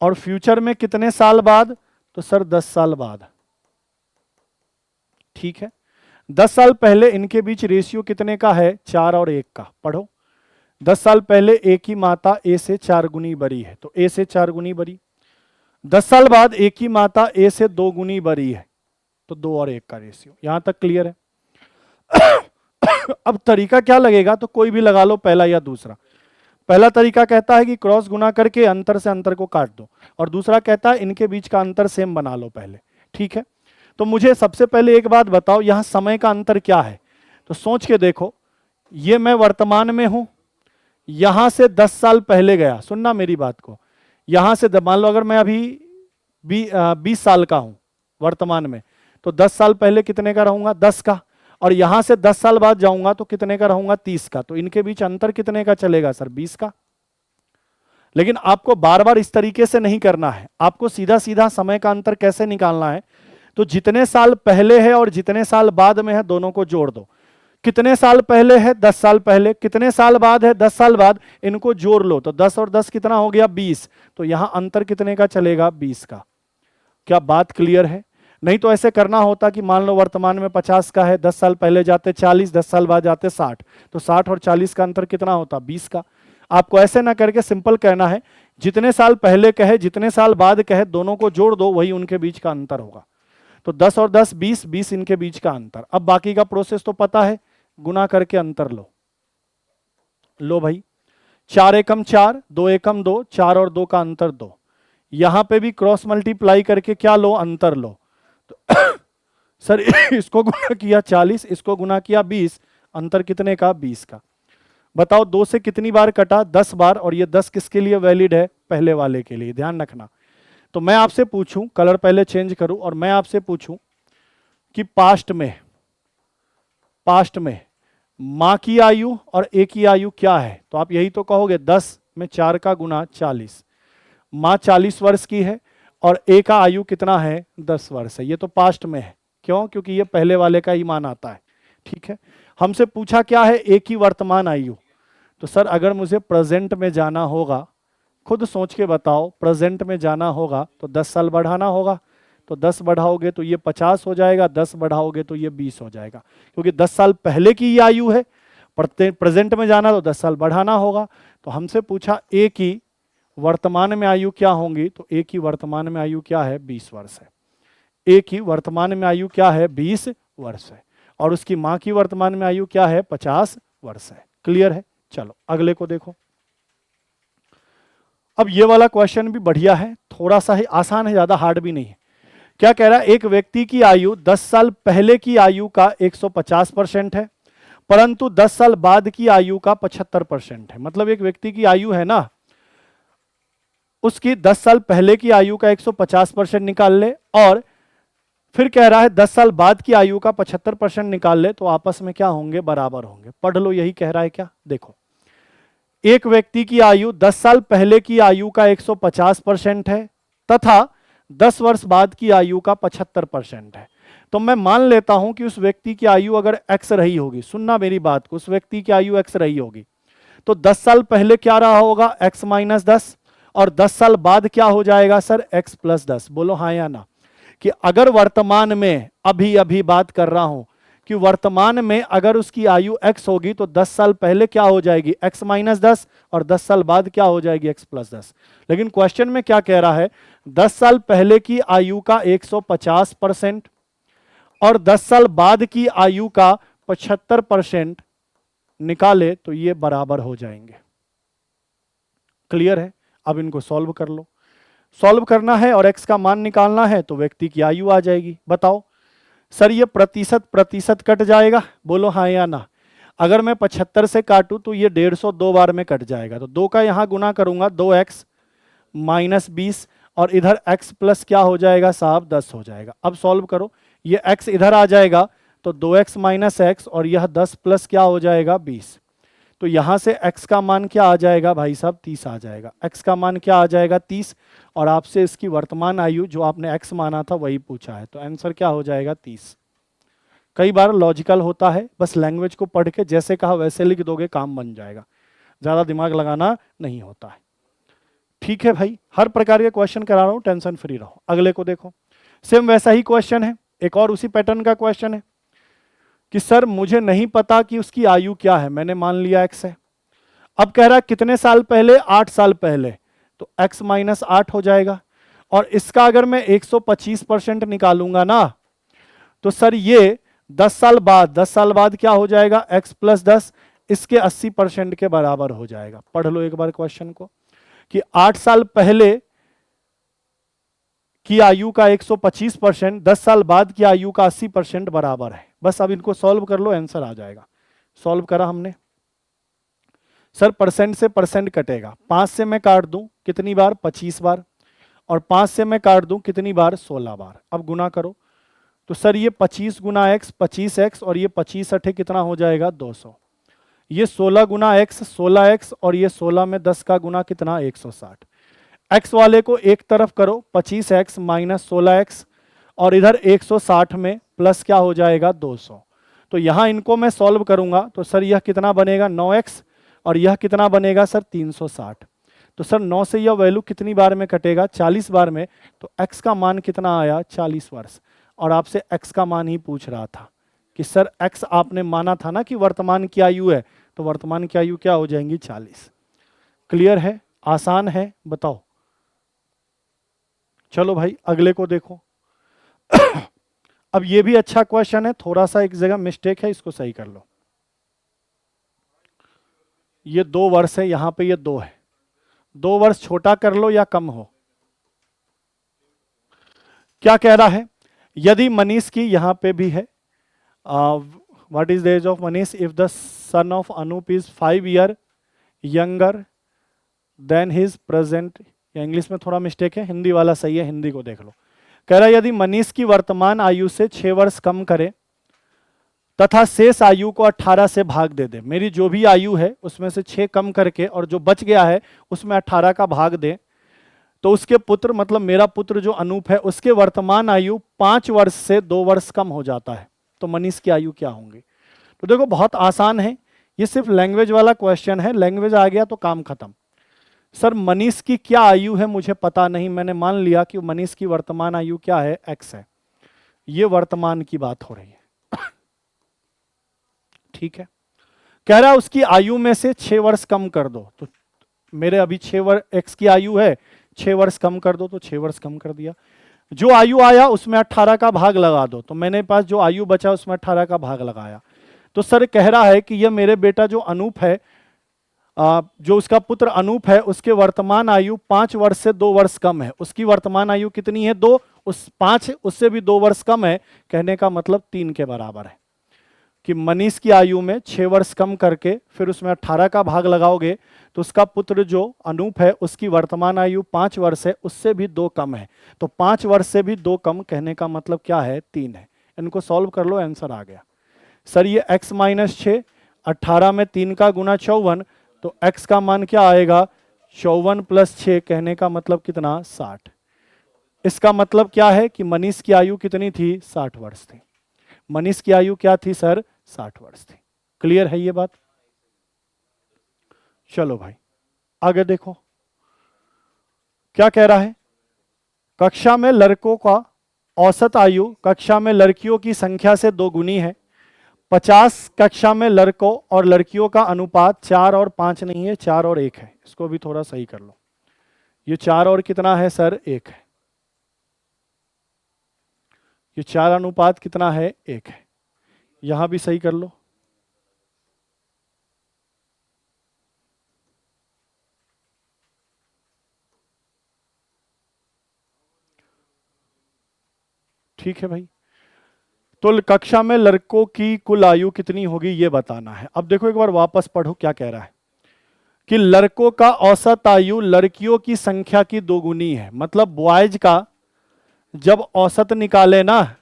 और फ्यूचर में कितने साल बाद? तो सर 10 साल बाद। ठीक है, 10 साल पहले इनके बीच रेशियो कितने का है? 4 और 1 का। पढ़ो, 10 साल पहले ए की माता ए से 4 गुनी बड़ी है, तो ए से 4 गुनी बड़ी। 10 साल बाद ए की माता ए से 2 गुनी बड़ी है, तो 2 और 1 का रेशियो। यहां तक क्लियर है? अब तरीका क्या लगेगा? तो कोई भी लगा लो, पहला या दूसरा। पहला तरीका कहता है कि क्रॉस गुना करके अंतर से अंतर को काट दो, और दूसरा कहता है इनके बीच का अंतर सेम बना लो पहले। ठीक है, तो मुझे सबसे पहले एक बात बताओ, यहां समय का अंतर क्या है? तो सोच के देखो, ये मैं वर्तमान में हूं, यहां से 10 साल पहले गया, सुनना मेरी बात को, यहां से मान लो अगर मैं अभी 20 साल का हूं वर्तमान में, तो 10 साल पहले कितने का रहूंगा? 10 का। और यहां से 10 साल बाद जाऊंगा तो कितने का रहूंगा? 30 का। तो इनके बीच अंतर कितने का चलेगा सर? 20 का। लेकिन आपको बार बार इस तरीके से नहीं करना है, आपको सीधा सीधा समय का अंतर कैसे निकालना है? तो जितने साल पहले है और जितने साल बाद में है, दोनों को जोड़ दो। कितने साल पहले है? 10 साल पहले। कितने साल बाद है? 10 साल बाद। इनको जोड़ लो, तो 10 और 10 कितना हो गया? 20। तो यहां अंतर कितने का चलेगा? 20 का। क्या बात क्लियर है? नहीं तो ऐसे करना होता कि मान लो वर्तमान में 50 का है, 10 साल पहले जाते 40, 10 साल बाद जाते 60, तो 60 और 40 का अंतर कितना होता? 20 का। आपको ऐसे ना करके सिंपल कहना है, जितने साल पहले कहे जितने साल बाद कहे, दोनों को जोड़ दो, वही उनके बीच का अंतर होगा। तो 10 और 10 20, 20 इनके बीच का अंतर। अब बाकी का प्रोसेस तो पता है, गुना करके अंतर लो। लो भाई, 4 एकम 4, 2 एकम 2, 4 और 2 का अंतर 2। यहां पे भी क्रॉस मल्टीप्लाई करके क्या लो? अंतर लो। तो सर इसको गुना किया 40, इसको गुना किया 20, अंतर कितने का? 20 का। बताओ 2 से कितनी बार कटा? 10 बार। और ये 10 किसके लिए वैलिड है? पहले वाले के लिए, ध्यान रखना। तो मैं आपसे पूछूं, कलर पहले चेंज करूं, और मैं आपसे पूछूं कि पास्ट में मां की आयु और ए की आयु क्या है? तो आप यही तो कहोगे, 10 में 4 का गुना 40। मां 40 वर्ष की है और ए का आयु कितना है? 10 वर्ष है। ये तो पास्ट में है। क्यों? क्योंकि ये पहले वाले का ही मान आता है। ठीक है, हमसे पूछा क्या है? ए की वर्तमान आयु। तो सर अगर मुझे प्रेजेंट में जाना होगा, खुद सोच के बताओ, प्रेजेंट में जाना होगा तो 10 साल बढ़ाना होगा। तो 10 बढ़ाओगे तो ये 50 हो जाएगा, 10 बढ़ाओगे तो ये 20 हो जाएगा, क्योंकि 10 साल पहले की ये आयु है। प्रेजेंट में जाना तो 10 साल बढ़ाना होगा। तो हमसे पूछा ए की वर्तमान में आयु क्या होंगी, तो ए की वर्तमान में आयु क्या है, 20 वर्ष है। ए की वर्तमान में आयु क्या है, 20 वर्ष है। और उसकी मां की वर्तमान में आयु क्या है, 50 वर्ष है। क्लियर है। चलो अगले को देखो। अब ये वाला क्वेश्चन भी बढ़िया है, थोड़ा सा ही आसान है, ज्यादा हार्ड भी नहीं है। क्या कह रहा है, एक व्यक्ति की आयु 10 साल पहले की आयु का 150% है, परंतु 10 साल बाद की आयु का 75% है। मतलब एक व्यक्ति की आयु है ना, उसकी 10 साल पहले की आयु का 150% निकाल ले, और फिर कह रहा है 10 साल बाद की आयु का 75% निकाल ले, तो आपस में क्या होंगे, बराबर होंगे। पढ़ लो, यही कह रहा है क्या। देखो, एक व्यक्ति की आयु 10 साल पहले की आयु का 150% है तथा 10 वर्ष बाद की आयु का 75% है। तो मैं मान लेता हूं कि उस व्यक्ति की आयु अगर x रही होगी, सुनना मेरी बात को, उस व्यक्ति की आयु x रही होगी, तो 10 साल पहले क्या रहा होगा, x माइनस 10, और 10 साल बाद क्या हो जाएगा सर, x प्लस 10। बोलो हाँ या ना। कि अगर वर्तमान में, अभी अभी बात कर रहा हूं कि वर्तमान में अगर उसकी आयु x होगी तो 10 साल पहले क्या हो जाएगी, x माइनस 10, और 10 साल बाद क्या हो जाएगी, x प्लस 10। लेकिन क्वेश्चन में क्या कह रहा है, 10 साल पहले की आयु का 150% और 10 साल बाद की आयु का 75% निकाले तो ये बराबर हो जाएंगे। क्लियर है। अब इनको सॉल्व कर लो। सॉल्व करना है और x का मान निकालना है, तो व्यक्ति की आयु आ जाएगी। बताओ सर, ये प्रतिशत प्रतिशत कट जाएगा, बोलो हाँ या ना। अगर मैं 75 से काटूं तो ये 150 दो बार में कट जाएगा, तो 2 का यहां गुना करूंगा, 2x माइनस 20, और इधर x प्लस क्या हो जाएगा साहब, 10 हो जाएगा। अब सॉल्व करो, ये x इधर आ जाएगा तो 2x माइनस एक्स, और यह 10 प्लस क्या हो जाएगा, 20। तो यहां से x का मान क्या आ जाएगा भाई साहब, 30 आ जाएगा। x का मान क्या आ जाएगा, 30, और आपसे इसकी वर्तमान आयु जो आपने x माना था वही पूछा है, तो आंसर क्या हो जाएगा, 30। कई बार लॉजिकल होता है, बस लैंग्वेज को पढ़ के जैसे कहा वैसे लिख दोगे, काम बन जाएगा, ज्यादा दिमाग लगाना नहीं होता है। ठीक है भाई, हर प्रकार के क्वेश्चन करा रहा हूं, टेंशन फ्री रहो। अगले को देखो, सेम वैसा ही क्वेश्चन है, एक और उसी पैटर्न का क्वेश्चन है कि सर मुझे नहीं पता कि उसकी आयु क्या है, मैंने मान लिया x है। अब कह रहा है कितने साल पहले, 8 साल पहले, तो x माइनस 8 हो जाएगा। और इसका अगर मैं 125% निकालूंगा ना, तो सर ये 10 साल बाद, 10 साल बाद क्या हो जाएगा, x प्लस 10, इसके 80% के बराबर हो जाएगा। पढ़ लो एक बार क्वेश्चन को कि 8 साल पहले की आयु का 125%, 10 साल बाद की आयु का 80% बराबर है। बस अब इनको सॉल्व कर लो, आंसर आ जाएगा। सॉल्व करा हमने। सर परसेंट से परसेंट कटेगा, 5 से मैं काट दूं कितनी बार, 25 बार, और 5 से मैं काट दूं कितनी बार, 16 बार। अब गुना करो, तो सर ये 25 गुना x 25x, और ये 25 अठे कितना हो जाएगा, 200। ये 16 गुना x 16x, और ये 16 में 10 का गुना कितना, 160। x वाले को एक तरफ करो, 25x माइनस 16x, और इधर 160 में प्लस क्या हो जाएगा, 200। तो यहां इनको मैं सॉल्व करूंगा, तो सर यह कितना बनेगा, 9x, और यह कितना बनेगा सर, 360। तो सर 9 से यह वैल्यू कितनी बार में कटेगा, 40 बार में। तो x का मान कितना आया, 40 वर्ष। और आपसे x का मान ही पूछ रहा था कि सर x आपने माना था ना कि वर्तमान की आयु है, तो वर्तमान की आयु क्या हो जाएंगी, 40। क्लियर है, आसान है, बताओ। चलो भाई अगले को देखो। अब ये भी अच्छा क्वेश्चन है, थोड़ा सा एक जगह मिस्टेक है, इसको सही कर लो। ये 2 वर्ष है, यहां पे ये 2 है, 2 वर्ष छोटा कर लो या कम हो। क्या कह रहा है, यदि मनीष की, यहां पे भी है, what is the age of Manish if the son of Anup is 5 year younger than his present, या इंग्लिश में थोड़ा मिस्टेक है, हिंदी वाला सही है, हिंदी को देख लो। कह रहा है यदि मनीष की वर्तमान आयु से 6 वर्ष कम करे तथा शेष आयु को 18 से भाग दे दे। मेरी जो भी आयु है उसमें से 6 कम करके और जो बच गया है उसमें 18 का भाग दे, तो उसके पुत्र, मतलब मेरा पुत्र जो अनूप है, उसके वर्तमान आयु 5 वर्ष से 2 वर्ष कम हो जाता है, तो मनीष की आयु क्या होंगी। तो देखो बहुत आसान है, ये सिर्फ लैंग्वेज वाला क्वेश्चन है, लैंग्वेज आ गया तो काम खत्म। सर मनीष की क्या आयु है मुझे पता नहीं, मैंने मान लिया कि मनीष की वर्तमान आयु क्या है, x है। ये वर्तमान की बात हो रही है। ठीक है, कह रहा है उसकी आयु में से 6 वर्ष कम कर दो। तो मेरे अभी 6 वर्ष एक्स की आयु है, 6 वर्ष कम कर दो, तो 6 वर्ष कम कर दिया। जो आयु आया उसमें 18 का भाग लगा दो, तो मैंने पास जो आयु बचा उसमें 18 का भाग लगाया। तो सर कह रहा है कि यह मेरे बेटा जो अनूप है, जो उसका पुत्र अनूप है, उसके वर्तमान आयु 5 वर्ष से 2 वर्ष कम है। उसकी वर्तमान आयु कितनी है? 2। उस 5 उससे भी 2 वर्ष कम है, कहने का मतलब 3 के बराबर है। कि मनीष की आयु में 6 वर्ष कम करके फिर उसमें 18 का भाग लगाओगे तो उसका पुत्र जो अनूप है उसकी वर्तमान आयु 5 वर्ष है, उससे भी 2 कम है। तो 5 वर्ष से भी 2 कम, कहने का मतलब क्या है? 3 है। इनको सॉल्व कर लो, आंसर आ गया। सर ये x माइनस 6, 18 में 3 का गुना 54, तो x का मान क्या आएगा? 54 प्लस 6, कहने का मतलब कितना? 60। इसका मतलब क्या है कि मनीष की आयु कितनी थी? 60 वर्ष थी। मनीष की आयु क्या थी सर? 60 वर्ष थी। क्लियर है ये बात? चलो भाई आगे देखो क्या कह रहा है। कक्षा में लड़कों का औसत आयु कक्षा में लड़कियों की संख्या से 2 गुनी है। 50 कक्षा में लड़कों और लड़कियों का अनुपात 4 और 5 नहीं है, 4 और 1 है। इसको भी थोड़ा सही कर लो। ये 4 और कितना है सर? 1 है। ये 4 अनुपात कितना है? 1 है। यहां भी सही कर लो। ठीक है भाई। तो कक्षा में लड़कों की कुल आयु कितनी होगी ये बताना है। अब देखो एक बार वापस पढ़ो क्या कह रहा है कि लड़कों का औसत आयु लड़कियों की संख्या की 2 गुनी है। मतलब बॉयज का जब औसत निकाले ना,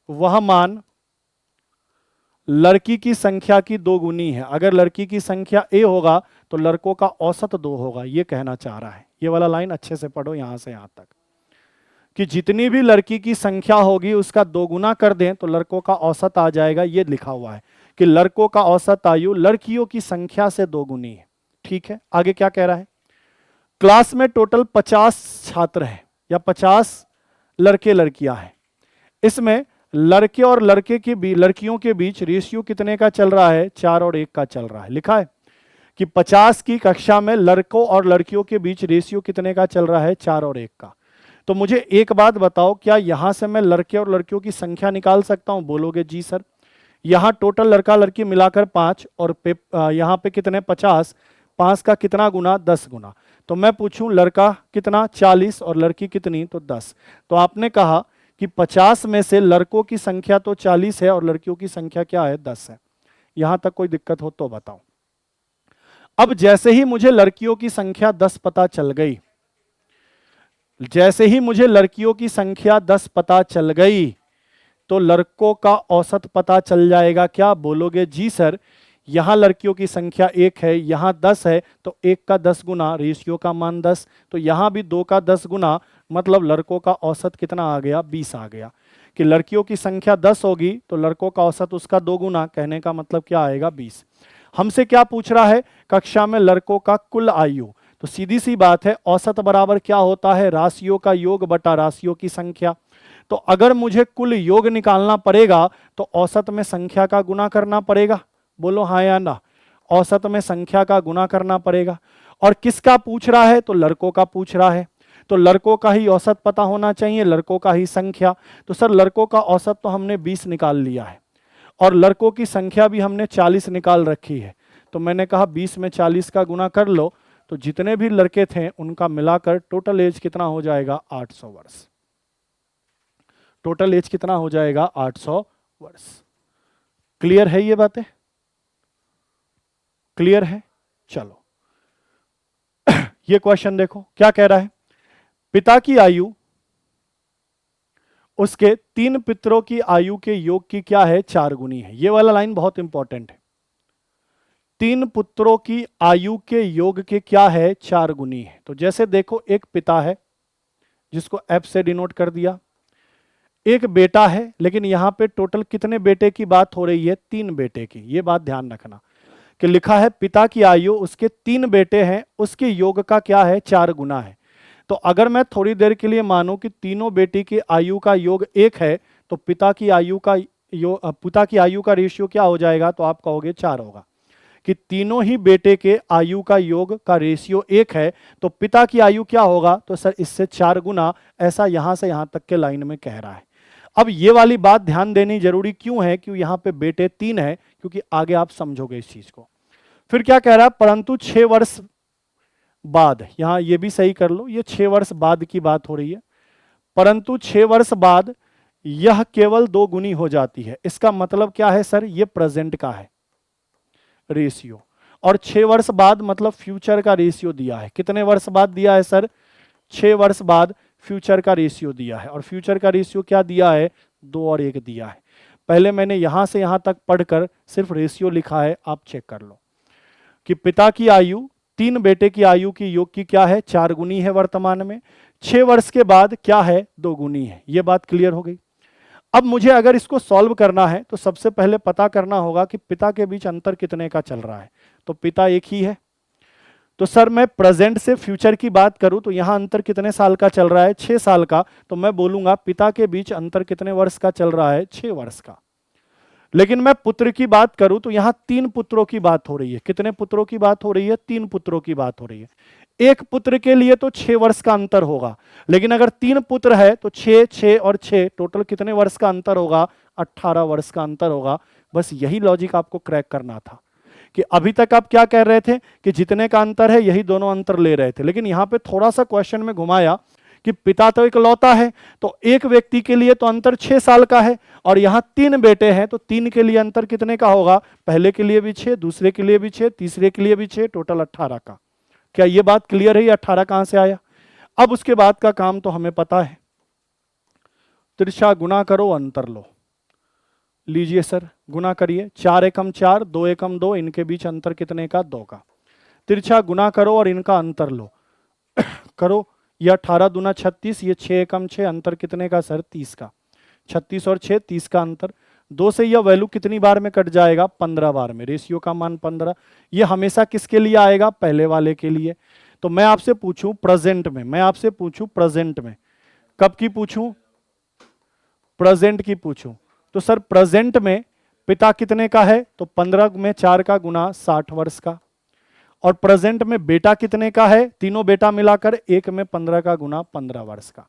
वह मान लड़की की संख्या की 2 गुनी है। अगर लड़की की संख्या a होगा तो लड़कों का औसत 2 होगा, ये कहना चाह रहा है। ये वाला लाइन अच्छे से पढ़ो यहां से यहां तक, कि जितनी भी लड़की की संख्या होगी उसका 2 गुना कर दें तो लड़कों का औसत आ जाएगा। ये लिखा हुआ है कि लड़कों का औसत आयु लड़कियों की संख्या से 2 गुनी है। ठीक है, आगे क्या कह रहा है। क्लास में टोटल 50 छात्र हैं या 50 लड़के लड़कियां हैं। इसमें लड़के और लड़कियों के बीच रेशियो कितने का चल रहा है? 4 और 1 का चल रहा है। लिखा है कि 50 की कक्षा में लड़कों और लड़कियों के बीच रेशियो कितने का चल रहा है? 4 और 1 का। तो मुझे एक बात बताओ, क्या यहां से मैं लड़के और लड़कियों की संख्या निकाल सकता हूं? बोलोगे जी सर। यहां टोटल लड़का लड़की मिलाकर 5 और यहां पे कितने? 50। 5 का कितना गुना? 10 गुना। तो मैं पूछूं लड़का कितना? 40 और लड़की कितनी? तो 10। तो आपने कहा कि 50 में से लड़कों की संख्या तो 40 है और लड़कियों की संख्या क्या है? 10 है। यहां तक कोई दिक्कत हो तो बताओ। अब जैसे ही मुझे लड़कियों की संख्या 10 पता चल गई, जैसे ही मुझे लड़कियों की संख्या 10 पता चल गई तो लड़कों का औसत पता चल जाएगा। क्या बोलोगे? जी सर। यहां लड़कियों की संख्या 1 है, यहां 10 है, तो 1 का 10 गुना, रेशियो का मान 10। तो यहां भी 2 का 10 गुना, मतलब लड़कों का औसत कितना आ गया? 20 आ गया। कि लड़कियों की संख्या 10 होगी तो लड़कों का औसत उसका 2 गुना, कहने का मतलब क्या आएगा? 20। हमसे क्या पूछ रहा है? कक्षा में लड़कों का कुल आयु। तो सीधी सी बात है, औसत बराबर क्या होता है? राशियों का योग बटा राशियों की संख्या। तो अगर मुझे कुल योग निकालना पड़ेगा तो औसत में संख्या का गुना करना पड़ेगा। बोलो हाँ या ना। औसत में संख्या का गुना करना पड़ेगा। और किसका पूछ रहा है? तो लड़कों का पूछ रहा है। तो लड़कों का ही औसत पता होना चाहिए, लड़कों का ही संख्या। तो सर लड़कों का औसत तो हमने 20 निकाल लिया है और लड़कों की संख्या भी हमने 40 निकाल रखी है। तो मैंने कहा 20 में 40 का गुना कर लो, तो जितने भी लड़के थे उनका मिलाकर टोटल एज कितना हो जाएगा? 800 वर्ष। टोटल एज कितना हो जाएगा? 800 वर्ष। क्लियर है ये बातें? क्लियर है? चलो ये क्वेश्चन देखो क्या कह रहा है। पिता की आयु उसके 3 पितरों की आयु के योग की क्या है? 4 गुनी है। ये वाला लाइन बहुत इंपॉर्टेंट है। 3 पुत्रों की आयु के योग के क्या है? 4 गुनी है। तो जैसे देखो, एक पिता है जिसको F से डिनोट कर दिया, एक बेटा है, लेकिन यहां पे टोटल कितने बेटे की बात हो रही है? 3 बेटे की। ये बात ध्यान रखना कि लिखा है पिता की आयु उसके 3 बेटे हैं, उसके योग का क्या है? 4 गुना है। तो अगर मैं थोड़ी देर के लिए मानूं कि तीनों बेटी की आयु का योग 1 है तो पिता की आयु का रेशियो क्या हो जाएगा? तो आप कहोगे 4 होगा। कि तीनों ही बेटे के आयु का योग का रेशियो 1 है, तो पिता की आयु क्या होगा, तो सर इससे 4 गुना, ऐसा यहां से यहां तक के लाइन में कह रहा है। अब ये वाली बात ध्यान देनी जरूरी क्यों है, क्यों यहां पे बेटे 3 है, क्योंकि आगे आप समझोगे इस चीज को। फिर क्या कह रहा है, परंतु 6 वर्ष बाद, यहां ये भी सही कर लो, ये 6 वर्ष बाद की बात हो रही है, परंतु 6 वर्ष बाद यह केवल 2 गुनी हो जाती है। इसका मतलब क्या है सर, ये प्रेजेंट का है रेशियो, और 6 वर्ष बाद मतलब फ्यूचर का रेशियो दिया है। कितने वर्ष बाद दिया है सर, 6 वर्ष बाद फ्यूचर का रेशियो दिया है, और फ्यूचर का रेशियो क्या दिया है, 2 और 1 दिया है। पहले मैंने यहां से यहां तक पढ़कर सिर्फ रेशियो लिखा है, आप चेक कर लो कि पिता की आयु 3 बेटे की आयु की योग की क्या है, 4 गुनी है वर्तमान में, 6 वर्ष के बाद क्या है, 2 गुनी है। यह बात क्लियर हो गई। अब मुझे अगर इसको सॉल्व करना है तो सबसे पहले पता करना होगा कि पिता के बीच अंतर कितने का चल रहा है, तो पिता एक ही है। तो सर मैं प्रेजेंट से फ्यूचर की बात करूं तो यहां अंतर कितने साल का चल रहा है, 6 साल का, तो मैं बोलूंगा पिता के बीच अंतर कितने वर्ष का चल रहा है, 6 वर्ष का। लेकिन मैं पुत्र की बात करूं तो यहां 3 पुत्रों की बात हो रही है। कितने पुत्रों की बात हो रही है, 3 पुत्रों की बात हो रही है। एक पुत्र के लिए तो 6 वर्ष का अंतर होगा, लेकिन अगर 3 पुत्र है तो 6, 6 और 6 टोटल कितने वर्ष का अंतर होगा, 18 वर्ष का अंतर होगा। बस यही लॉजिक आपको क्रैक करना था कि अभी तक आप क्या कह रहे थे कि जितने का अंतर है यही दोनों अंतर ले रहे थे, लेकिन यहां पे थोड़ा सा क्वेश्चन में घुमाया कि पिता तो इकलौता है, तो एक व्यक्ति के लिए तो अंतर 6 साल का है, और यहां 3 बेटे हैं तो 3 के लिए अंतर कितने का होगा, पहले के लिए भी 6, दूसरे के लिए भी 6, तीसरे के लिए भी 6, टोटल 18 का। क्या ये बात क्लियर है, ये 18 कहां से आया। अब उसके बाद का काम तो हमें पता है, तिरछा गुना करो अंतर लो। लीजिए सर गुना करिए, 4 एकम 4, 2 एकम 2, इनके बीच अंतर कितने का, 2 का। तिरछा गुना करो और इनका अंतर लो करो, यह 18 दूना 36, ये 6 एकम 6, अंतर कितने का सर, 30 का। 36 और 6 30 का अंतर, 2 से यह वैल्यू कितनी बार में कट जाएगा, 15 बार में। रेशियो का मान 15, ये हमेशा किसके लिए आएगा, पहले वाले के लिए। तो मैं आपसे पूछूं प्रेजेंट में, मैं आपसे पूछूं प्रेजेंट में, कब की पूछूं, प्रेजेंट की पूछूं, तो सर प्रेजेंट में पिता कितने का है, तो 15 में 4 का गुना 60 वर्ष का। और प्रेजेंट में बेटा कितने का है, तीनों बेटा मिलाकर 1 में 15 का गुना 15 वर्ष का।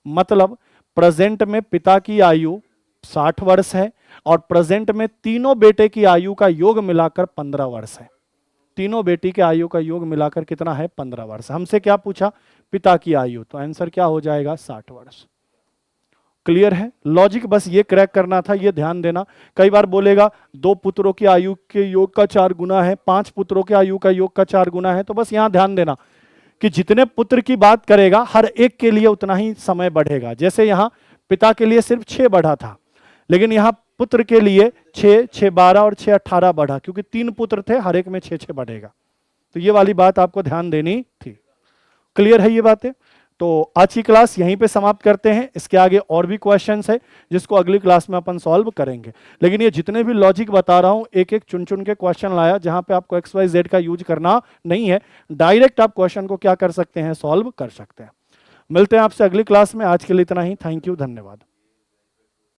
मतलब प्रेजेंट में पिता की आयु 60 वर्ष है, और प्रेजेंट में तीनों बेटे की आयु का योग मिलाकर 15 वर्ष है। तीनों बेटी के आयु का योग मिलाकर कितना है, 15 वर्ष। हमसे क्या पूछा, पिता की आयु, तो आंसर क्या हो जाएगा, 60 वर्ष। क्लियर है लॉजिक, बस ये क्रैक करना था, ये ध्यान देना। कई बार बोलेगा 2 पुत्रों की आयु के योग का 4 गुना है, 5 पुत्रों के आयु का योग का 4 गुना है, तो बस यहां ध्यान देना कि जितने पुत्र की बात करेगा हर एक के लिए उतना ही समय बढ़ेगा। जैसे यहां पिता के लिए सिर्फ 6 बढ़ा था, लेकिन यहां पुत्र के लिए 6, 6 12 और 6 18 बढ़ा, क्योंकि 3 पुत्र थे, हर एक में 6 6 बढ़ेगा। तो ये वाली बात आपको ध्यान देनी थी। क्लियर है ये बातें। तो आज की क्लास यहीं पे समाप्त करते हैं। इसके आगे और भी क्वेश्चंस है जिसको अगली क्लास में अपन सॉल्व करेंगे, लेकिन ये जितने भी लॉजिक बता रहा हूं एक एक चुन चुन के क्वेश्चन लाया, जहां पे आपको XYZ का यूज करना नहीं है, डायरेक्ट आप क्वेश्चन को क्या कर सकते हैं, सॉल्व कर सकते हैं। मिलते हैं आपसे अगली क्लास में, आज के लिए इतना ही। थैंक यू, धन्यवाद।